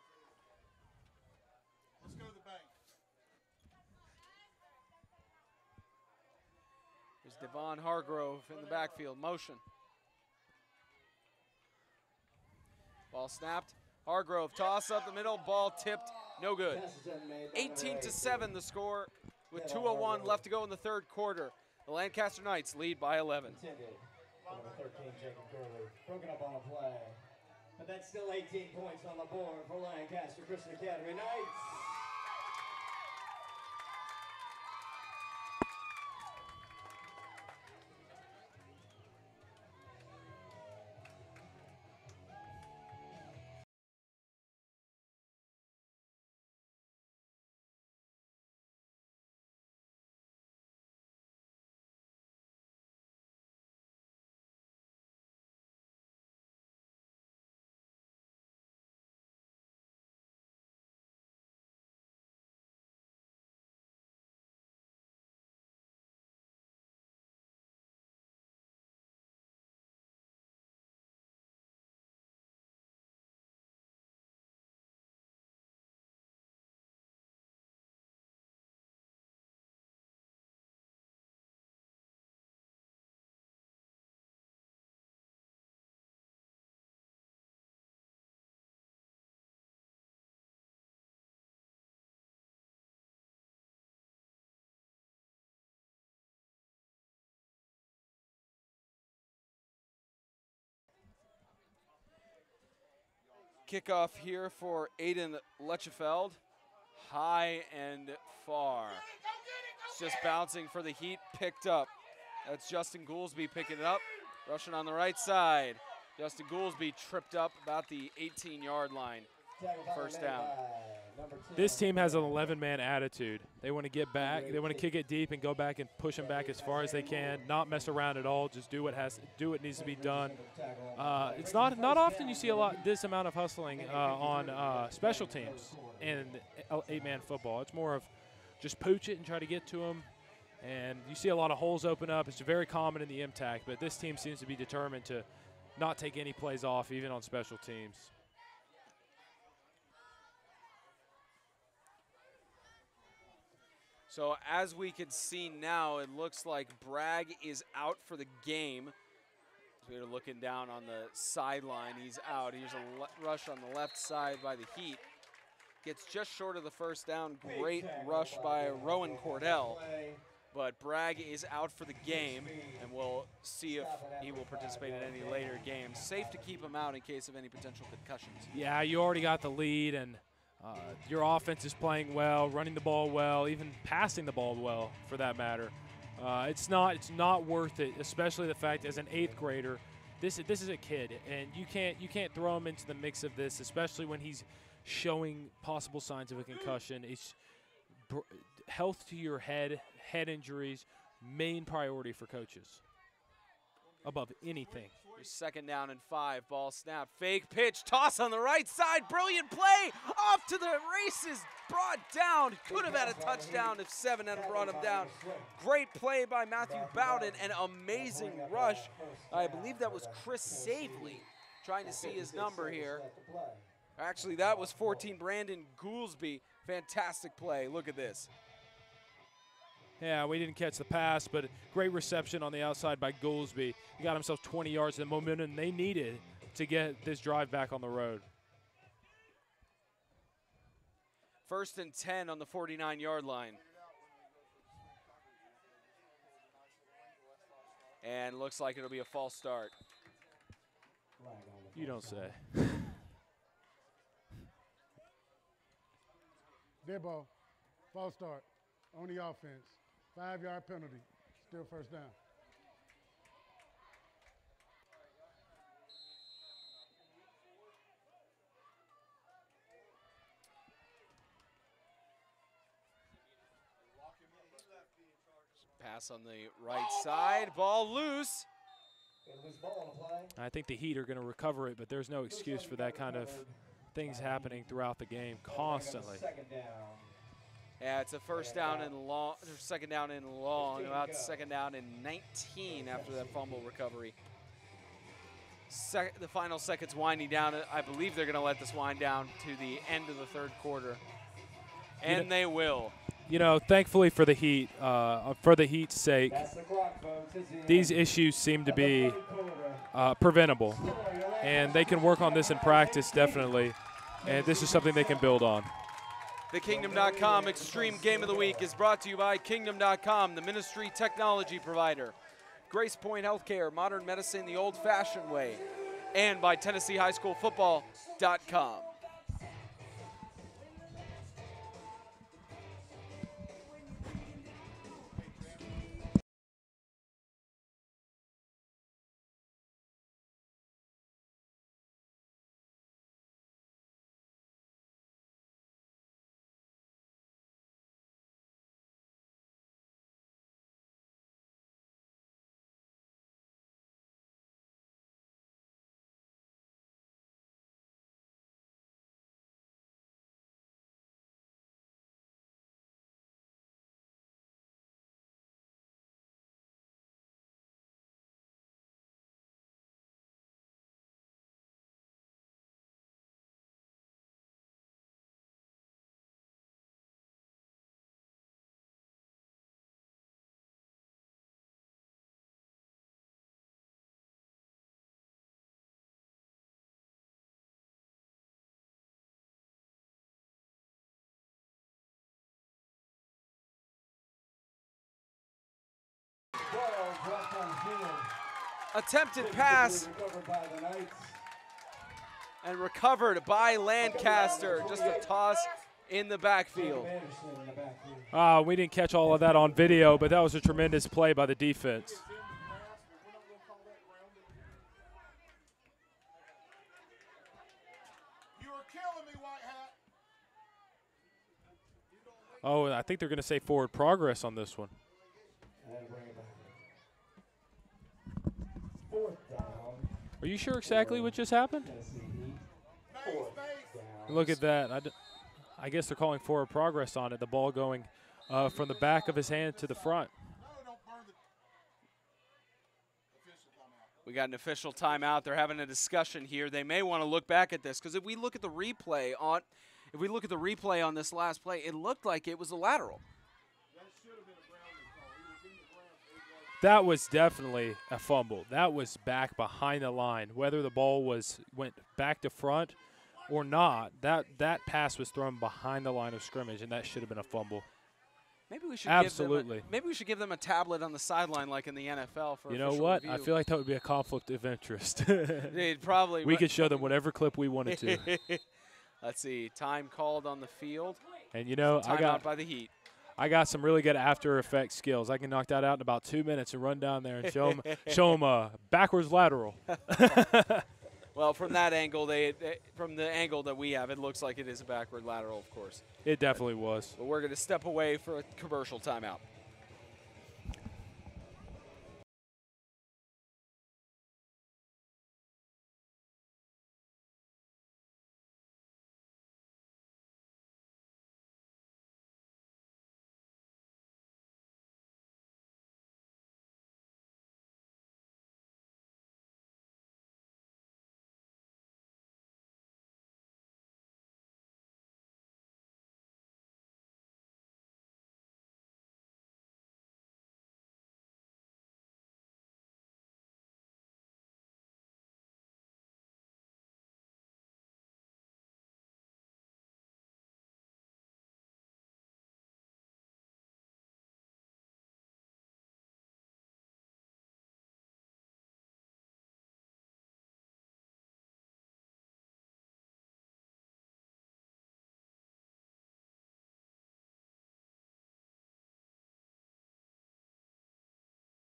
Let's go to the bank. There's Devon Hargrove in the backfield, motion. Ball snapped. Hargrove toss up the middle, ball tipped, no good. 18-7 the score with 2:01 left to go in the third quarter. The Lancaster Knights lead by 11. Number 13, Jacob Gurley, broken up on a play. But that's still 18 points on the board for Lancaster Christian Academy Knights. Kickoff here for Aiden Lechefeld. High and far. It's just bouncing for the Heat, picked up. That's Justin Goolsby picking it up. Rushing on the right side. Justin Goolsby tripped up about the 18-yard line. First down. This team has an 11-man attitude. They want to get back. They want to kick it deep and go back and push them back as far as they can. Not mess around at all. Just do what needs to be done. It's not often you see this amount of hustling on special teams in 8-man football. It's more of just pooch it and try to get to them. And you see a lot of holes open up. It's very common in the MTAC, but this team seems to be determined to not take any plays off, even on special teams. So as we can see now, it looks like Bragg is out for the game. We're looking down on the sideline. He's out. Here's a rush on the left side by the Heat. Gets just short of the first down. Great rush by Rowan Cordell. But Bragg is out for the game, and we'll see if he will participate in any later games. Safe to keep him out in case of any potential concussions. Yeah, you already got the lead, and your offense is playing well, running the ball well, even passing the ball well, for that matter. It's not worth it, especially the fact as an 8th grader, this is a kid, and you can't throw him into the mix of this, especially when he's showing possible signs of a concussion. It's health to your head injuries, main priority for coaches above anything. Second down and 5, ball snap, fake pitch, toss on the right side, brilliant play, off to the races, brought down, could have had a touchdown if 7 hadn't brought him down. Great play by Matthew Bowden, an amazing rush. I believe that was Chris Savely, trying to see his number here. Actually, that was 14, Brandon Goolsby. Fantastic play, look at this. Yeah, we didn't catch the pass, but great reception on the outside by Goolsby. He got himself 20 yards, the momentum they needed to get this drive back on the road. 1st and 10 on the 49-yard line. And looks like it'll be a false start. You don't say. Dead ball, false start on the offense. 5-yard penalty, still first down. Pass on the right side, ball loose. I think the Heat are going to recover it, but there's no excuse for that kind of things happening throughout the game constantly. Yeah, it's a first down and long, second down and long, about second down and 19 after that fumble recovery. The final seconds winding down. I believe they're going to let this wind down to the end of the 3rd quarter, and they will. You know, thankfully for the Heat, for the Heat's sake, these issues seem to be preventable, and they can work on this in practice definitely, and this is something they can build on. The Kingdom.com Extreme Game of the Week is brought to you by Kingdom.com, the ministry technology provider, Grace Point Healthcare, modern medicine the old-fashioned way, and by TennesseeHighSchoolFootball.com. Attempted pass. and recovered by Lancaster. Just a toss in the backfield. We didn't catch all of that on video, but that was a tremendous play by the defense. You are killing me, White Hat. Oh, and I think they're going to say forward progress on this one. Are you sure exactly what just happened? Look at that. I guess they're calling forward progress on it. The ball going from the back of his hand to the front. We got an official timeout. They're having a discussion here. They may want to look back at this because if we look at the replay on this last play, it looked like it was a lateral. That was definitely a fumble. That was back behind the line. Whether the ball went back to front or not, that pass was thrown behind the line of scrimmage, and that should have been a fumble. Maybe we should give them a tablet on the sideline like in the NFL for. You know what? I feel like that would be a conflict of interest. They'd probably. We could show them whatever clip we wanted to. Let's see. Time called on the field. And you know, timeout by the Heat. I got some really good After Effects skills. I can knock that out in about 2 minutes and run down there and show them a backwards lateral. Well, from that angle, from the angle that we have, it looks like it is a backward lateral, of course. It definitely was. But we're going to step away for a commercial timeout.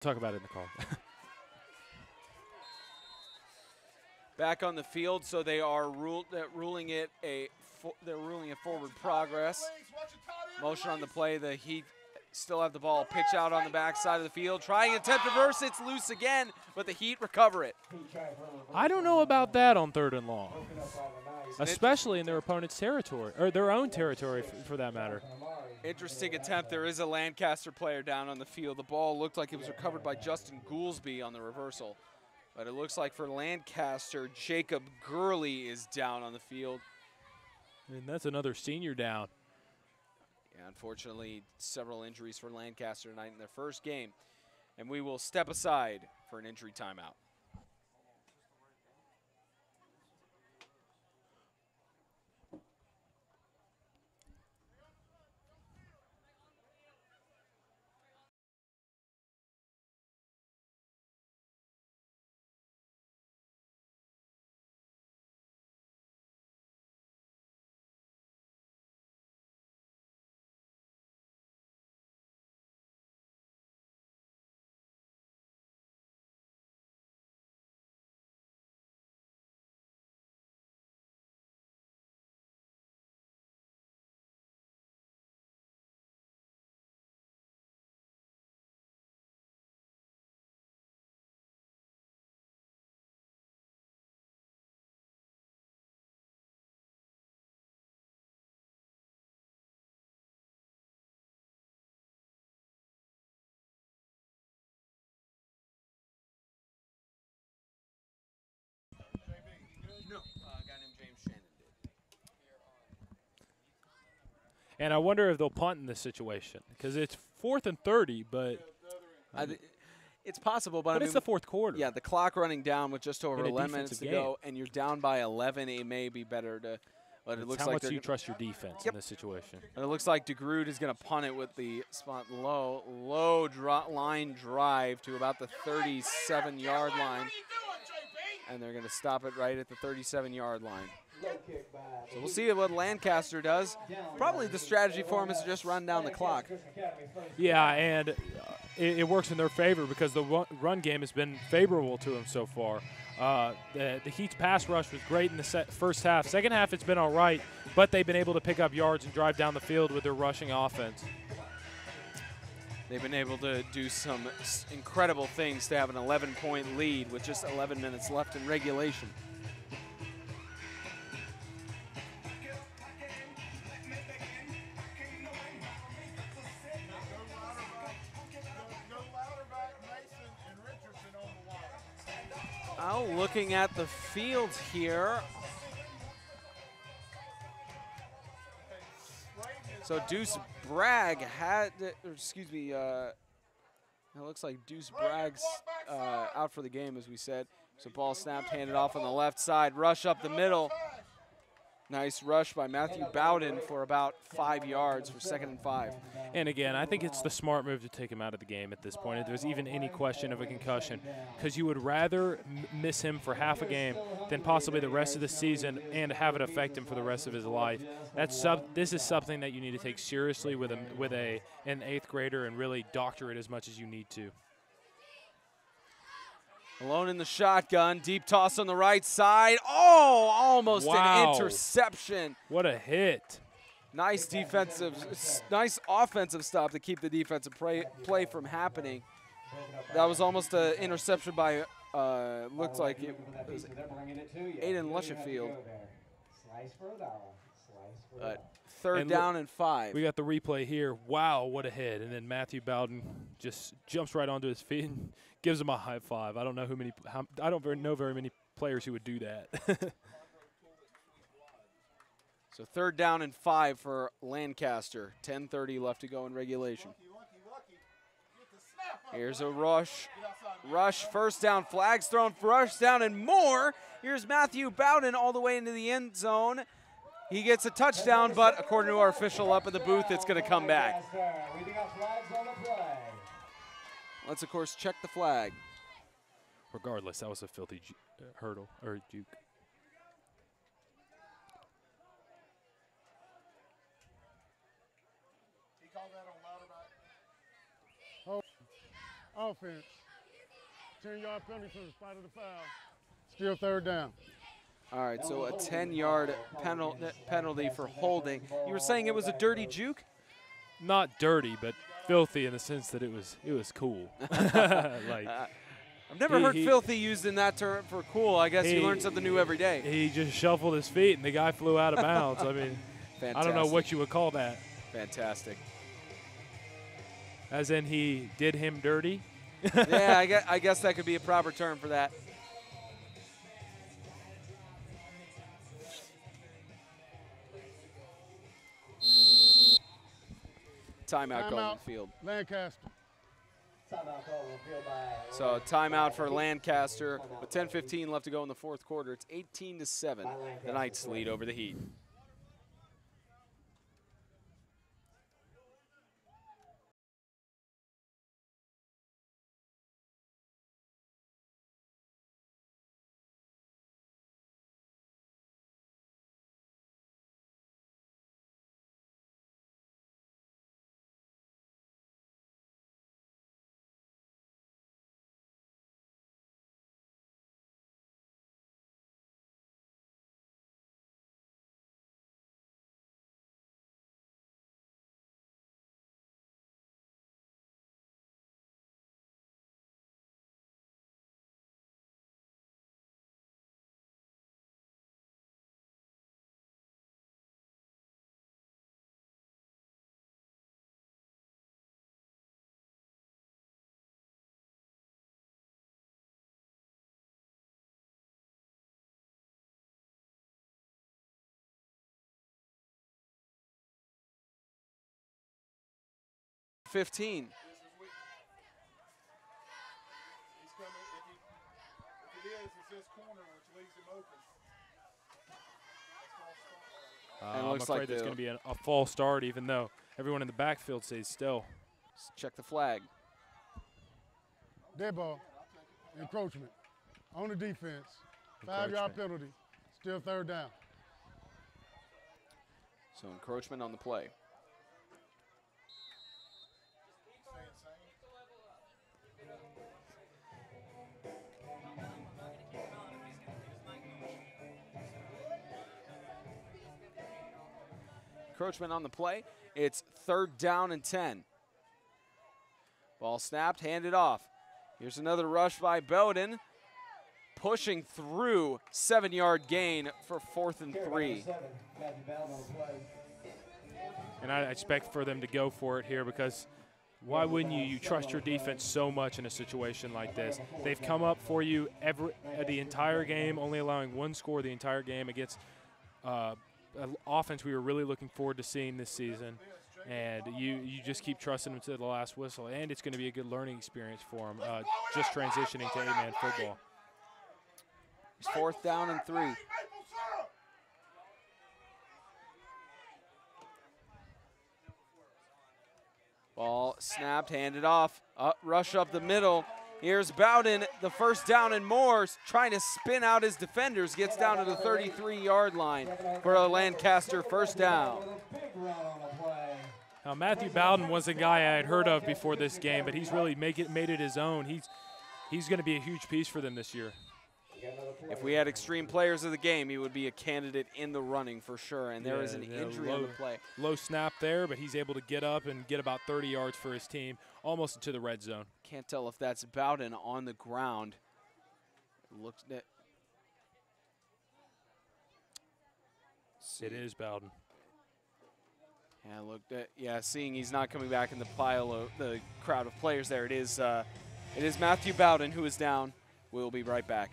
Talk about it in the call. Back on the field, so they are ruling it forward progress. Motion on the play. The Heat still have the ball. Pitch out on the backside of the field. Trying to attempt reverse. It's loose again, but the Heat recover it. I don't know about that on 3rd and long, especially in their opponent's territory, or their own territory for that matter. Interesting attempt. There is a Lancaster player down on the field. The ball looked like it was recovered by Justin Goolsby on the reversal. But it looks like for Lancaster, Jacob Gurley is down on the field. And that's another senior down. Yeah, unfortunately, several injuries for Lancaster tonight in their first game. And we will step aside for an injury timeout. No, a guy named James Shannon did. And I wonder if they'll punt in this situation because it's 4th and 30, but it's possible, but I mean, it's the 4th quarter. Yeah, the clock running down with just over 11 minutes to go, and you're down by 11. It may be better to. But it looks how like much you trust your defense in this situation. And it looks like DeGrood is going to punt it with the spot low line drive to about the 37-yard line. and they're going to stop it right at the 37-yard line. Low kick by So we'll see what Lancaster does. Probably the strategy for him is to just run down the clock. Yeah, and it works in their favor because the run game has been favorable to them so far. The Heat's pass rush was great in the first half. Second half, it's been all right, but they've been able to pick up yards and drive down the field with their rushing offense. They've been able to do some incredible things to have an 11-point lead with just 11 minutes left in regulation. Oh, looking at the field here. So Deuce Bragg had, excuse me, it looks like Deuce Bragg's out for the game, as we said. So ball snapped, handed off on the left side, rush up the middle. Nice rush by Matthew Bowden for about 5 yards for 2nd and 5. And again, I think it's the smart move to take him out of the game at this point if there's even any question of a concussion, because you would rather miss him for half a game than possibly the rest of the season and have it affect him for the rest of his life. This is something that you need to take seriously with an 8th grader and really doctor it as much as you need to. Alone in the shotgun, deep toss on the right side. Oh, almost an interception. What a hit. Nice offensive stop to keep the defensive play from happening. That was almost an interception by, looks like it was Aiden Lushenfield. Third down and 5. We got the replay here. Wow, what a hit. And then Matthew Bowden just jumps right onto his feet and gives him a high five. I don't know I don't know very many players who would do that. So 3rd down and 5 for Lancaster. 10:30 left to go in regulation. Here's a rush. First down, flags thrown, first down and more. Here's Matthew Bowden all the way into the end zone. He gets a touchdown, but according to our official up in the booth, it's going to come back. Let's, of course, check the flag. Regardless, that was a filthy hurdle or juke. He called that on Louderback. Offense. 10-yard penalty from the spot of the foul. Still 3rd down. All right, so a 10-yard penalty for holding. You were saying it was a dirty juke? Not dirty, but filthy in the sense that it was cool. I've never heard filthy used in that term for cool. I guess you learn something new every day. He just shuffled his feet, and the guy flew out of bounds. I mean, fantastic. I don't know what you would call that. Fantastic. As in he did him dirty? Yeah, I guess that could be a proper term for that. Timeout going on the field. Lancaster. So timeout for Lancaster with 10:15 left to go in the 4th quarter. It's 18-7. The Knights lead over the Heat. .15. He's coming. If it is, it's this corner which leaves him open. I'm afraid there's going to be a false start, even though everyone in the backfield stays still. Let's check the flag. Dead ball. Encroachment. On the defense. 5-yard penalty. Still third down. So encroachment on the play. Encroachment on the play. It's 3rd down and 10. Ball snapped, handed off. Here's another rush by Bowden. Pushing through, 7-yard gain for 4th and 3. And I expect for them to go for it here because why wouldn't you? You trust your defense so much in a situation like this. They've come up for you the entire game, only allowing 1 score the entire game against an offense we were really looking forward to seeing this season. And you just keep trusting them to the last whistle. And it's going to be a good learning experience for them, just transitioning to 8-man football. It's 4th down and 3. Ball snapped, handed off. Rush up the middle. Here's Bowden, the 1st down and more, trying to spin out his defenders. Gets down to the 33-yard line for a Lancaster 1st down. Now, Matthew Bowden was a guy I had heard of before this game, but he's really made it his own. He's going to be a huge piece for them this year. If we had extreme players of the game, he would be a candidate in the running for sure, and there is an injury on the play. Low snap there, but he's able to get up and get about 30 yards for his team, almost into the red zone. Can't tell if that's Bowden on the ground. Looks at. It is Bowden. Yeah, looked at. Yeah, seeing he's not coming back in the pile of the crowd of players there. It is Matthew Bowden who is down. We'll be right back.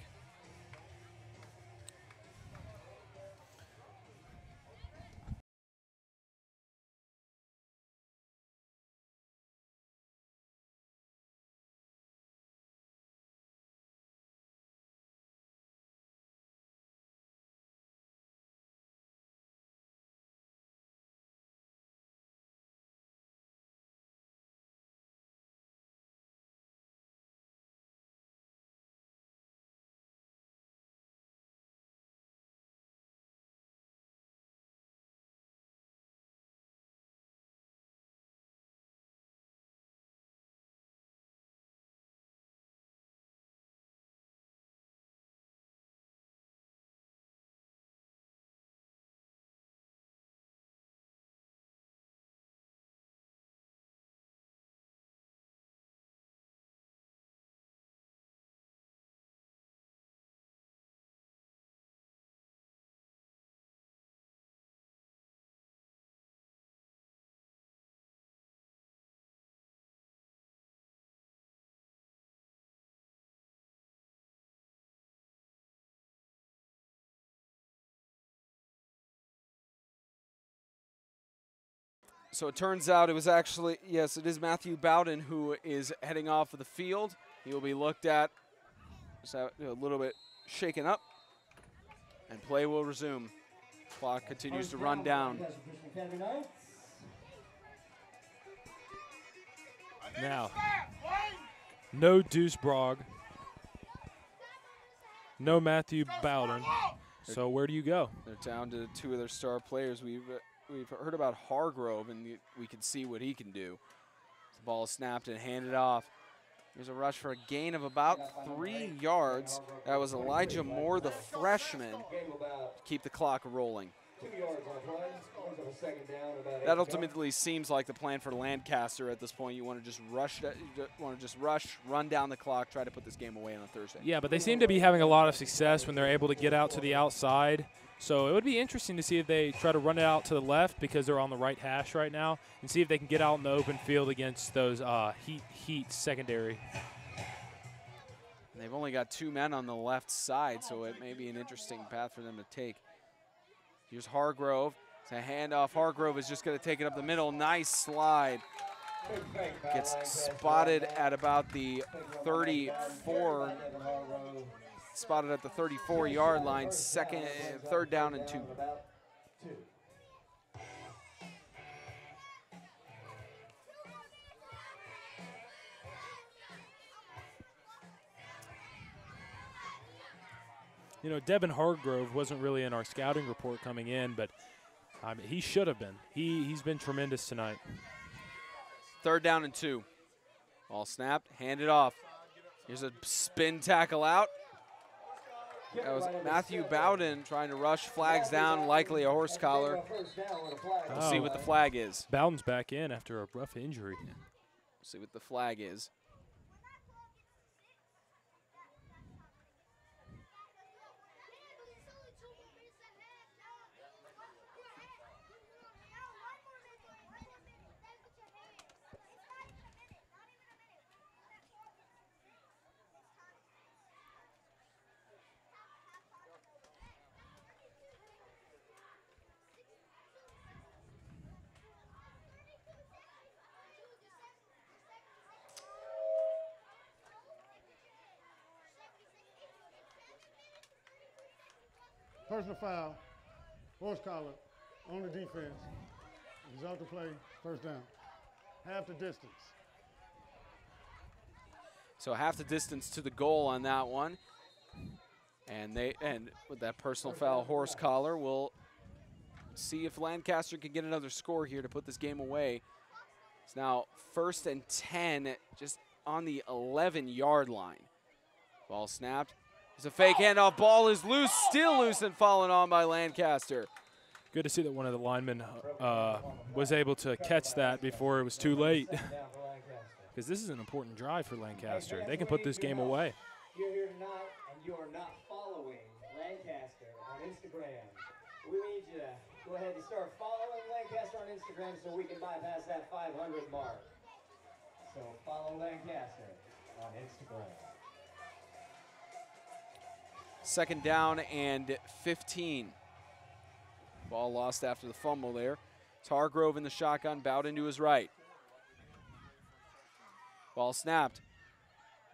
So it turns out it was actually, yes, it is Matthew Bowden who is heading off of the field. He will be looked at, so a little bit shaken up, and play will resume. Clock continues to run down. Now, no Deuce Brogg, no Matthew Bowden. So where do you go? They're down to 2 of their star players. We've heard about Hargrove, and we can see what he can do. The ball is snapped and handed off. Here's a rush for a gain of about 3 yards. That was Elijah Moore, the freshman, to keep the clock rolling. 2 yards on play. Brings up a 2nd down, about 8 That ultimately seems like the plan for Lancaster at this point. You want to just rush, run down the clock, try to put this game away on a Thursday. Yeah, but they seem to be having a lot of success when they're able to get out to the outside. So it would be interesting to see if they try to run it out to the left because they're on the right hash right now, and see if they can get out in the open field against those Heat secondary. And they've only got 2 men on the left side, so it may be an interesting path for them to take. Here's Hargrove. It's a handoff. Hargrove is just going to take it up the middle. Nice slide. Gets spotted at about the 34. Spotted at the 34-yard line. 3rd down and 2. You know, Devin Hargrove wasn't really in our scouting report coming in, but he should have been. He's been tremendous tonight. 3rd down and 2. Ball snapped, handed off. Here's a spin tackle out. That was Matthew Bowden trying to rush, flags down, likely a horse collar. We'll see what the flag is. Bowden's back in after a rough injury. See what the flag is. Personal foul, horse collar on the defense. Result of play, 1st down. Half the distance. So half the distance to the goal on that one. And with that personal foul horse collar, we'll see if Lancaster can get another score here to put this game away. It's now 1st and 10, just on the 11-yard line. Ball snapped. There's a fake handoff. Ball is loose, still loose and fallen on by Lancaster. Good to see that one of the linemen was able to catch that before it was too late. Because this is an important drive for Lancaster. They can put this game away. You're here tonight and you are not following Lancaster on Instagram. We need you to go ahead and start following Lancaster on Instagram so we can bypass that 500 mark. So follow Lancaster on Instagram. 2nd down and 15. Ball lost after the fumble there. It's Hargrove in the shotgun, Bowden to his right. Ball snapped.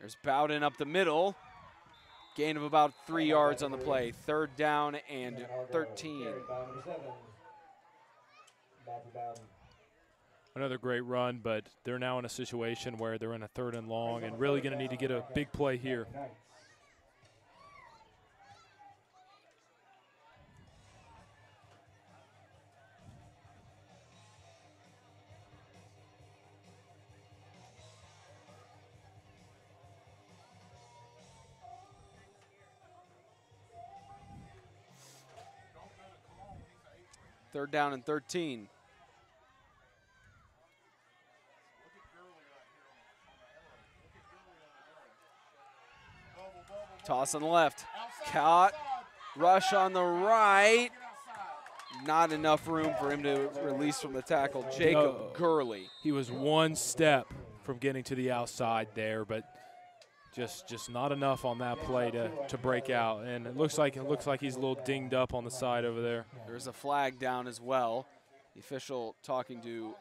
There's Bowden up the middle. Gain of about 3 yards on the play. 3rd down and 13. Another great run, but they're now in a situation where they're in a 3rd and long and really going to need to get a big play here. Third down and 13. Toss on the left. Caught. Rush on the right. Not enough room for him to release from the tackle. Jacob Gurley. He was 1 step from getting to the outside there, but just not enough on that play to break out. And it looks like he's a little dinged up on the side over there. There's a flag down as well. The official talking to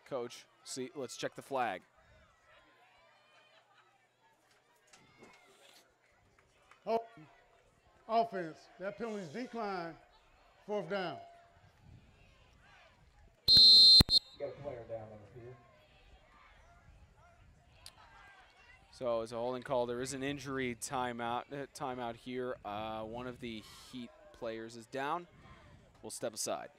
coach. See, let's check the flag. Oh, offense, that penalty's declined. 4th down. Got a player down on the field. So it's a holding call. There is an injury timeout here. One of the Heat players is down. We'll step aside.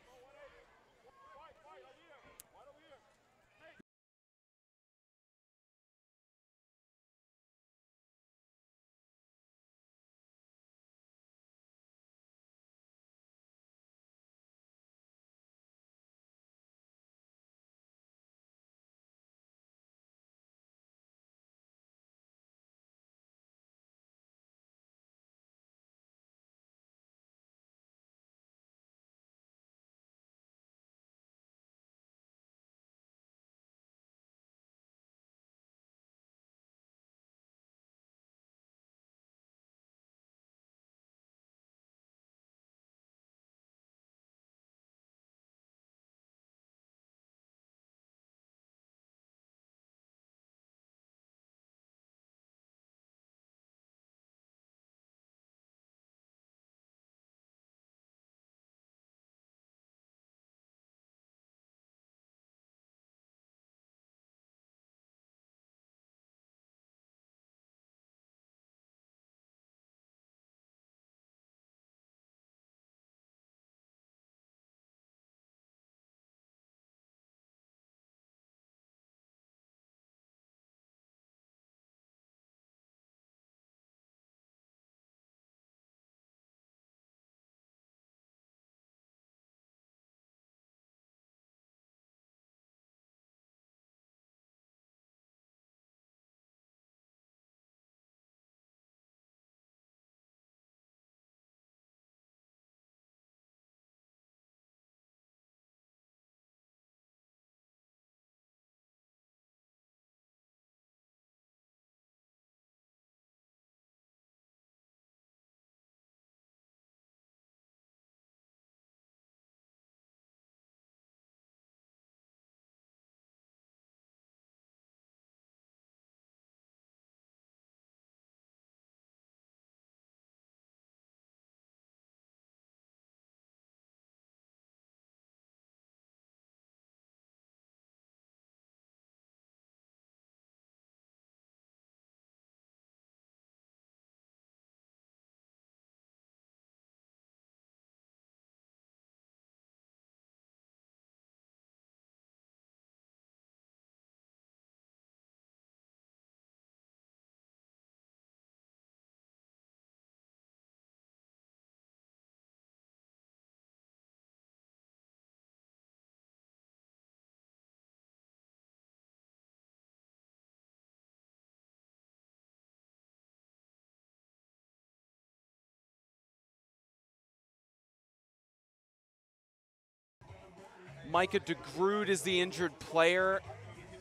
Micah DeGrood is the injured player.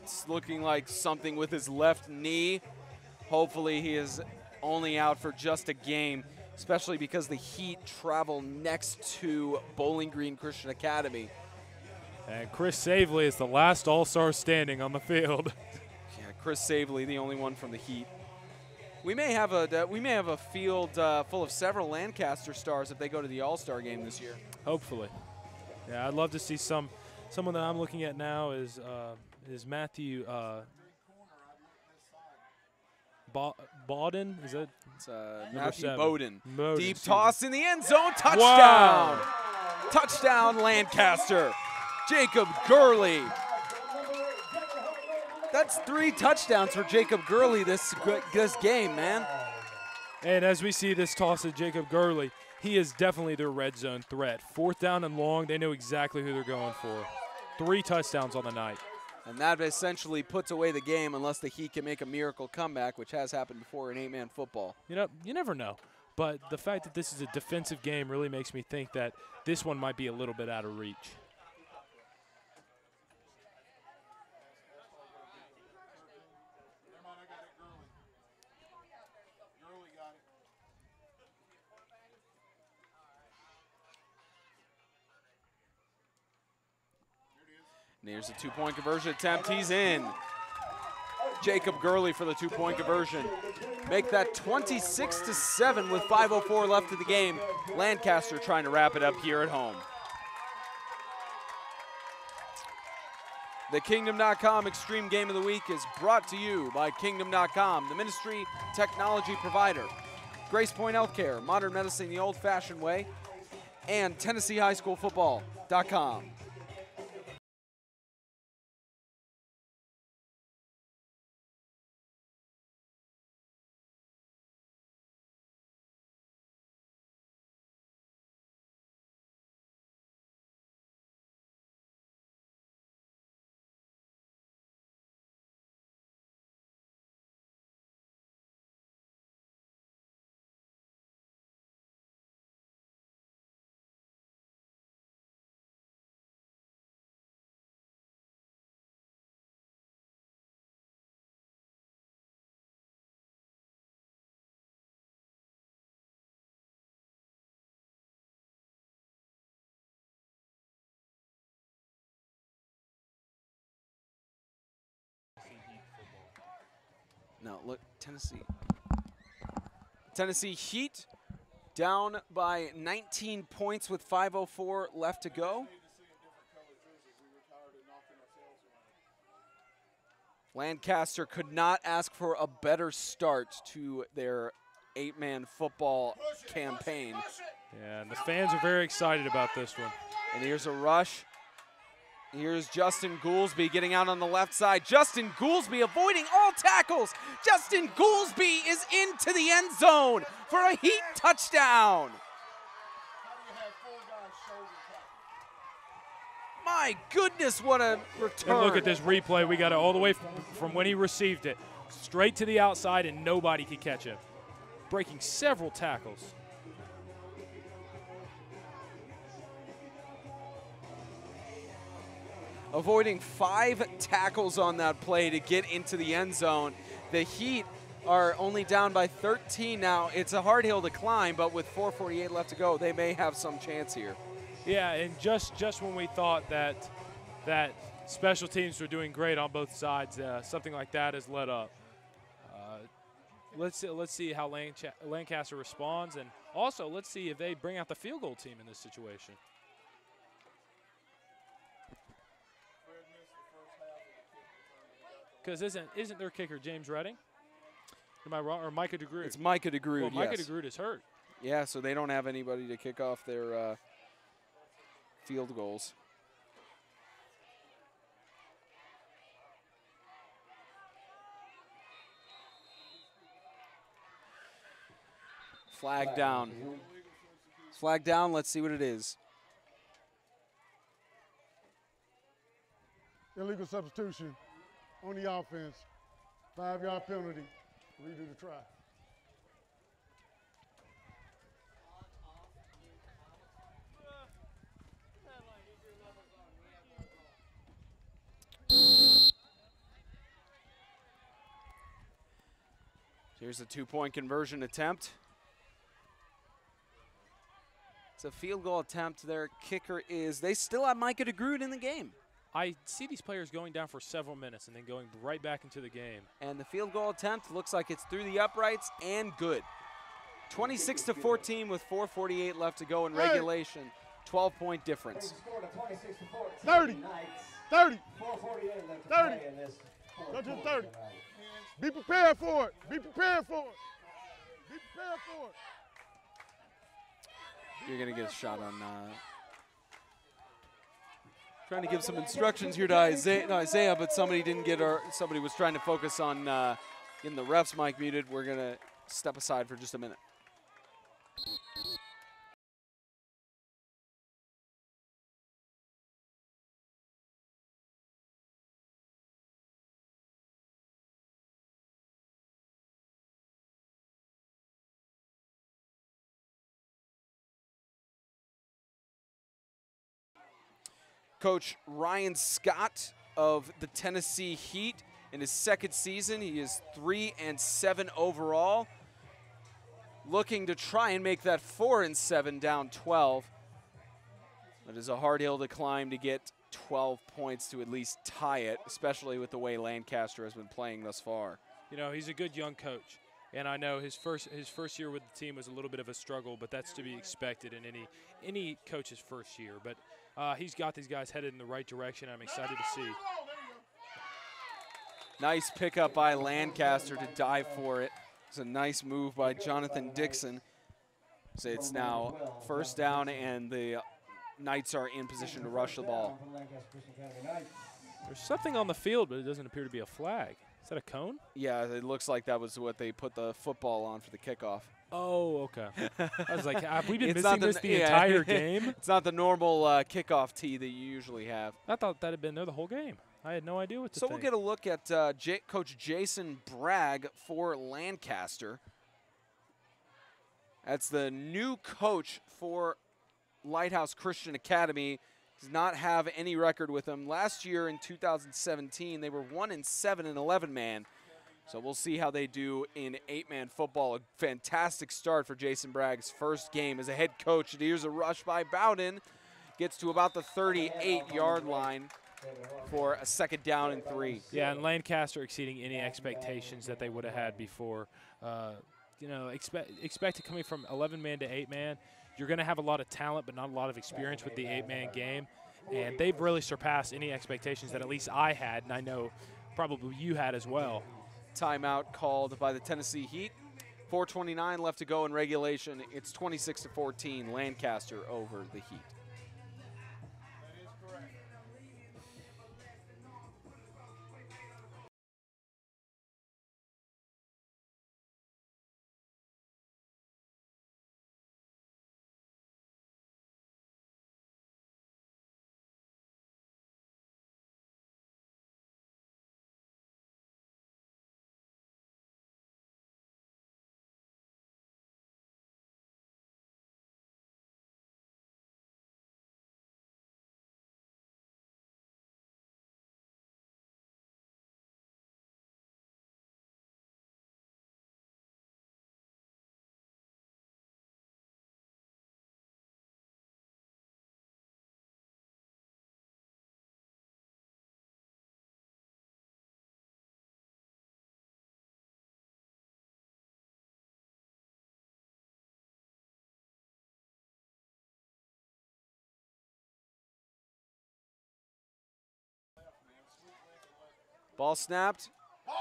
It's looking like something with his left knee. Hopefully he is only out for just a game, especially because the Heat travel next to Bowling Green Christian Academy. And Chris Savely is the last All-Star standing on the field. Yeah, Chris Savely, the only one from the Heat. We may have a field full of several Lancaster stars if they go to the All-Star game this year. Hopefully. Yeah, I'd love to see someone that I'm looking at now is Matthew Bowden. Is that? It's Matthew 7. Bowden. Deep toss in the end zone. Touchdown. Wow. Touchdown Lancaster. Jacob Gurley. That's 3 touchdowns for Jacob Gurley this game, man. And as we see this toss of Jacob Gurley, he is definitely their red zone threat. 4th down and long, they know exactly who they're going for. 3 touchdowns on the night. And that essentially puts away the game unless the Heat can make a miracle comeback, which has happened before in 8-man football. You know, you never know. But the fact that this is a defensive game really makes me think that this one might be a little bit out of reach. And here's a 2-point conversion attempt. He's in. Jacob Gurley for the 2-point conversion. Make that 26-7 with 5:04 left of the game. Lancaster trying to wrap it up here at home. The Kingdom.com Extreme Game of the Week is brought to you by Kingdom.com, the ministry technology provider. Grace Point Healthcare, modern medicine the old-fashioned way, and TennesseeHighSchoolFootball.com. Now look, Tennessee Heat down by 19 points with 5:04 left to go. Lancaster could not ask for a better start to their 8-man football campaign. Yeah, and the fans are very excited about this one. And here's a rush. Here's Justin Goolsby getting out on the left side. Justin Goolsby avoiding all tackles. Justin Goolsby is into the end zone for a Heat touchdown. My goodness, what a return. And look at this replay. We got it all the way from when he received it, straight to the outside, and nobody could catch it. Breaking several tackles. Avoiding 5 tackles on that play to get into the end zone. The Heat are only down by 13 now. It's a hard hill to climb, but with 4:48 left to go, they may have some chance here. Yeah, and just when we thought that special teams were doing great on both sides, something like that has let up. Let's see how Lancaster responds, and also let's see if they bring out the field goal team in this situation. Because isn't their kicker James Redding? Am I wrong? Or Micah DeGrood? It's Micah DeGrood, well, Micah yes. DeGrood is hurt. Yeah, so they don't have anybody to kick off their field goals. Flag down. Flag down. Let's see what it is. Illegal substitution on the offense. 5-yard penalty. Redo the try. Here's a two-point conversion attempt. It's a field goal attempt. Their kicker is, they still have Micah DeGroot in the game. I see these players going down for several minutes and then going right back into the game. And the field goal attempt looks like it's through the uprights and good. 26-14 with 4:48 left to go in regulation. 12-point difference. 30. 30. 4:48 left to 30. play in this Go to the fourth 30. quarter. Be prepared for it. Be prepared for it. Be prepared for it. You're going to get a shot on trying to give some instructions here to Isaiah, but somebody didn't get somebody was trying to focus on getting the ref's mic muted. We're going to step aside for just a minute. Coach Ryan Scott of the Tennessee Heat in his second season. He is 3-7 overall. Looking to try and make that 4-7 down 12. It is a hard hill to climb to get 12 points to at least tie it, especially with the way Lancaster has been playing thus far. You know, he's a good young coach. And I know his first year with the team was a little bit of a struggle, but that's to be expected in any coach's first year. But he's got these guys headed in the right direction. I'm excited to see. Nice pickup by Lancaster to dive for it. It's a nice move by Jonathan Dixon. So it's now first down, and the Knights are in position to rush the ball. There's something on the field, but it doesn't appear to be a flag. Is that a cone? Yeah, it looks like that was what they put the football on for the kickoff. Oh, okay. I was like, have we been missing this the entire game? It's not the normal kickoff tee that you usually have. I thought that had been there the whole game. I had no idea what to think. So we'll get a look at Coach Jason Bragg for Lancaster. That's the new coach for Lighthouse Christian Academy. Does not have any record with them. Last year in 2017, they were 1-7 in 11-man. So we'll see how they do in 8-man football. A fantastic start for Jason Bragg's first game as a head coach. And here's a rush by Bowden. Gets to about the 38-yard line for a second down and 3. Yeah, and Lancaster exceeding any expectations that they would have had before. You know, expected coming from 11-man to 8-man. You're going to have a lot of talent, but not a lot of experience with the 8-man game. And they've really surpassed any expectations that at least I had, and I know probably you had as well. Timeout called by the Tennessee Heat. 4:29 left to go in regulation. It's 26-14, Lancaster over the Heat. Ball snapped.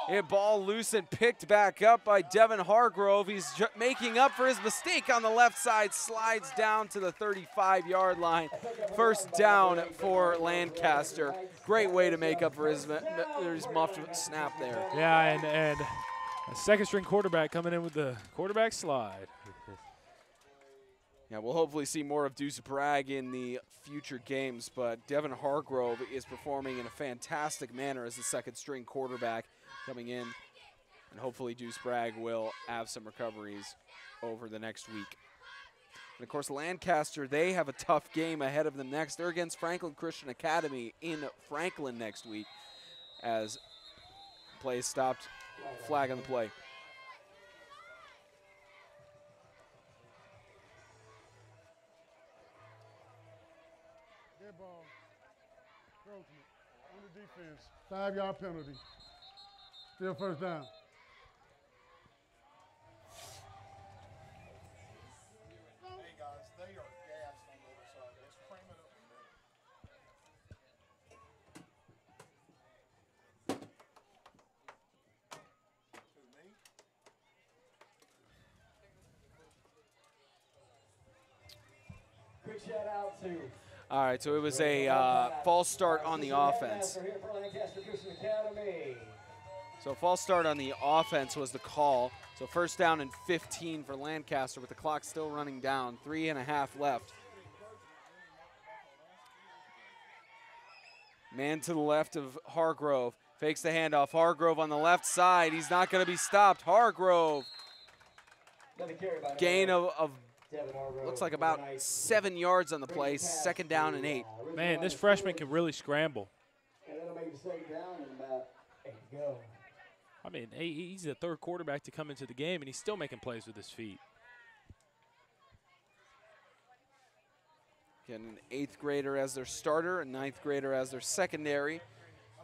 And ball loose and picked back up by Devin Hargrove. He's making up for his mistake on the left side. Slides down to the 35-yard line. First down for Lancaster. Great way to make up for his muffed snap there. Yeah, and a second-string quarterback coming in with the quarterback slide. Yeah, we'll hopefully see more of Deuce Bragg in the future games, but Devin Hargrove is performing in a fantastic manner as the second-string quarterback coming in, and hopefully Deuce Bragg will have some recoveries over the next week. And, of course, Lancaster, they have a tough game ahead of them next. They're against Franklin Christian Academy in Franklin next week as play stopped, flag on the play. Dead ball. Encroachment. On the defense. 5-yard penalty. Still first down. Hey guys, they are gassed on the other side. Let's cram it up the middle. To me? Quick shout out to All right, so it was a false start on the offense. Here for Lancaster Christian Academy. So false start on the offense was the call. So first down and 15 for Lancaster with the clock still running down. 3.5 left. Man to the left of Hargrove. Fakes the handoff. Hargrove on the left side. He's not going to be stopped. Hargrove. Gain of looks like about 7 yards on the play. Second down and 8. Man, this freshman can really scramble. And that'll make the second down and about 8 to go. I mean, he's the third quarterback to come into the game, and he's still making plays with his feet. Again, an 8th grader as their starter, a 9th grader as their secondary.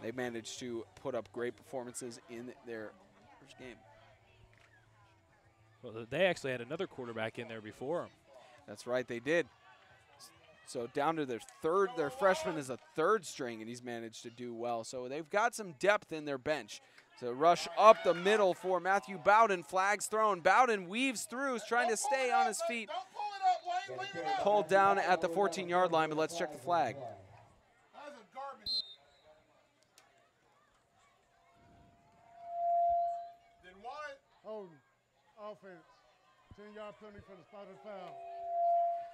They managed to put up great performances in their first game. Well, they actually had another quarterback in there before him. That's right, they did. So down to their freshman is a 3rd string, and he's managed to do well. So they've got some depth in their bench. So rush up the middle for Matthew Bowden. Flags thrown. Bowden weaves through, is trying to stay on his feet. Don't pull it up, Lane. Leave it up. Pulled down at the 14-yard line, but let's check the flag. That's a garbage. Then what? Holding. Offense. 10-yard penalty for the spotted foul.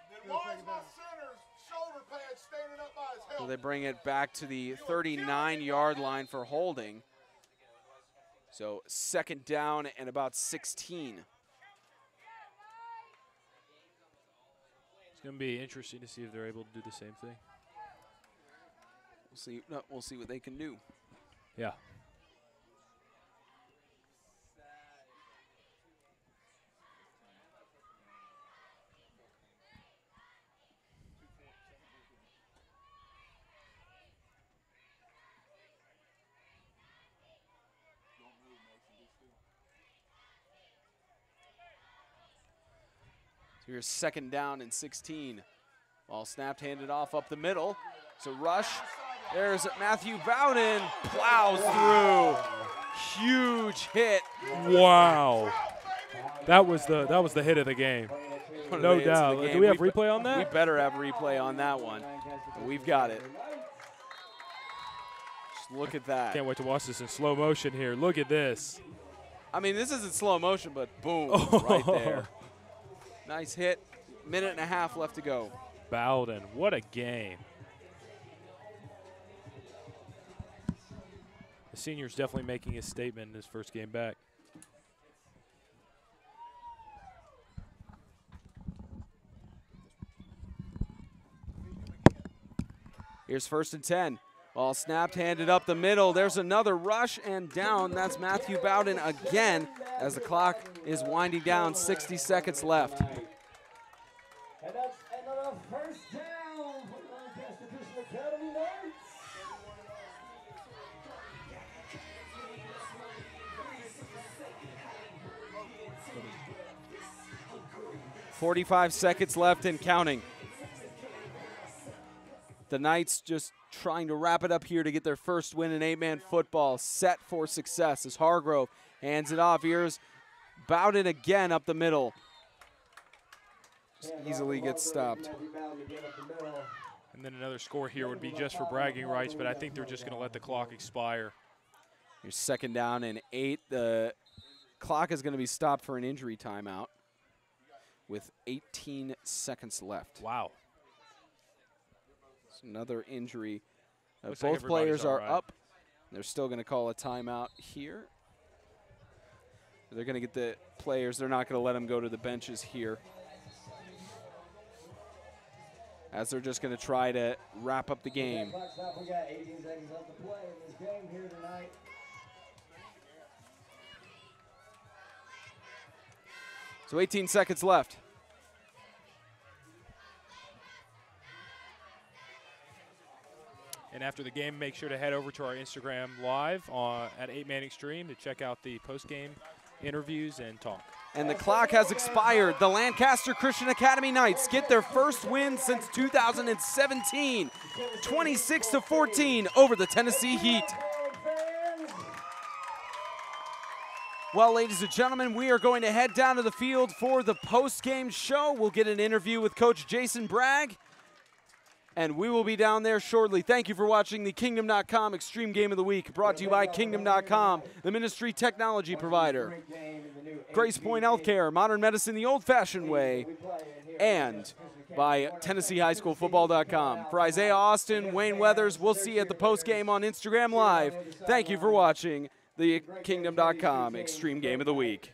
Then Still why is second my down. center's shoulder pad standing up by his So helmet? they bring it back to the 39-yard line for holding. So second down and about 16. It's going to be interesting to see if they're able to do the same thing. We'll see. No, we'll see what they can do. Yeah. So here's second down and 16. Ball snapped, handed off up the middle. So rush. There's Matthew Bowden. Plows through. Huge hit. Wow. That was the hit of the game. One of No the hits of doubt. the game. Do we have replay on that? We better have replay on that one. We've got it. Just look at that. Can't wait to watch this in slow motion here. Look at this. I mean, this isn't slow motion, but boom, Oh. right there. Nice hit. Minute and a half left to go. Bowden, what a game. The senior's definitely making his statement in his first game back. Here's first and 10. Ball snapped, handed up the middle. There's another rush and down. That's Matthew Bowden again as the clock is winding down. 60 seconds left. And that's another first down for the Lancaster Christian Academy Knights. 45 seconds left and counting. The Knights just trying to wrap it up here to get their first win in 8-man football, set for success as Hargrove hands it off. Here's Bowden again up the middle. Just easily gets stopped. And then another score here would be just for bragging rights, but I think they're just going to let the clock expire. Here's second down and 8. The clock is going to be stopped for an injury timeout with 18 seconds left. Wow. It's another injury. Looks like Both players everybody's all are right. up. They're still going to call a timeout here. They're going to get the players. They're not going to let them go to the benches here, as they're just going to try to wrap up the game. Clock stop. We got 18 seconds left to play in this game here tonight. So 18 seconds left. And after the game, make sure to head over to our Instagram live at 8-Man Extreme to check out the post-game interviews and talk. And the clock has expired. The Lancaster Christian Academy Knights get their first win since 2017, 26-14 over the Tennessee Heat. Well, ladies and gentlemen, we are going to head down to the field for the post-game show. We'll get an interview with Coach Jason Bragg, and we will be down there shortly. Thank you for watching the Kingdom.com Extreme Game of the Week, brought to you by Kingdom.com, the ministry technology provider, Grace Point Healthcare, modern medicine the old-fashioned way, and by TennesseeHighSchoolFootball.com. For Isaiah Austin, Wayne Weathers, we'll see you at the post-game on Instagram Live. Thank you for watching the Kingdom.com Extreme Game of the Week.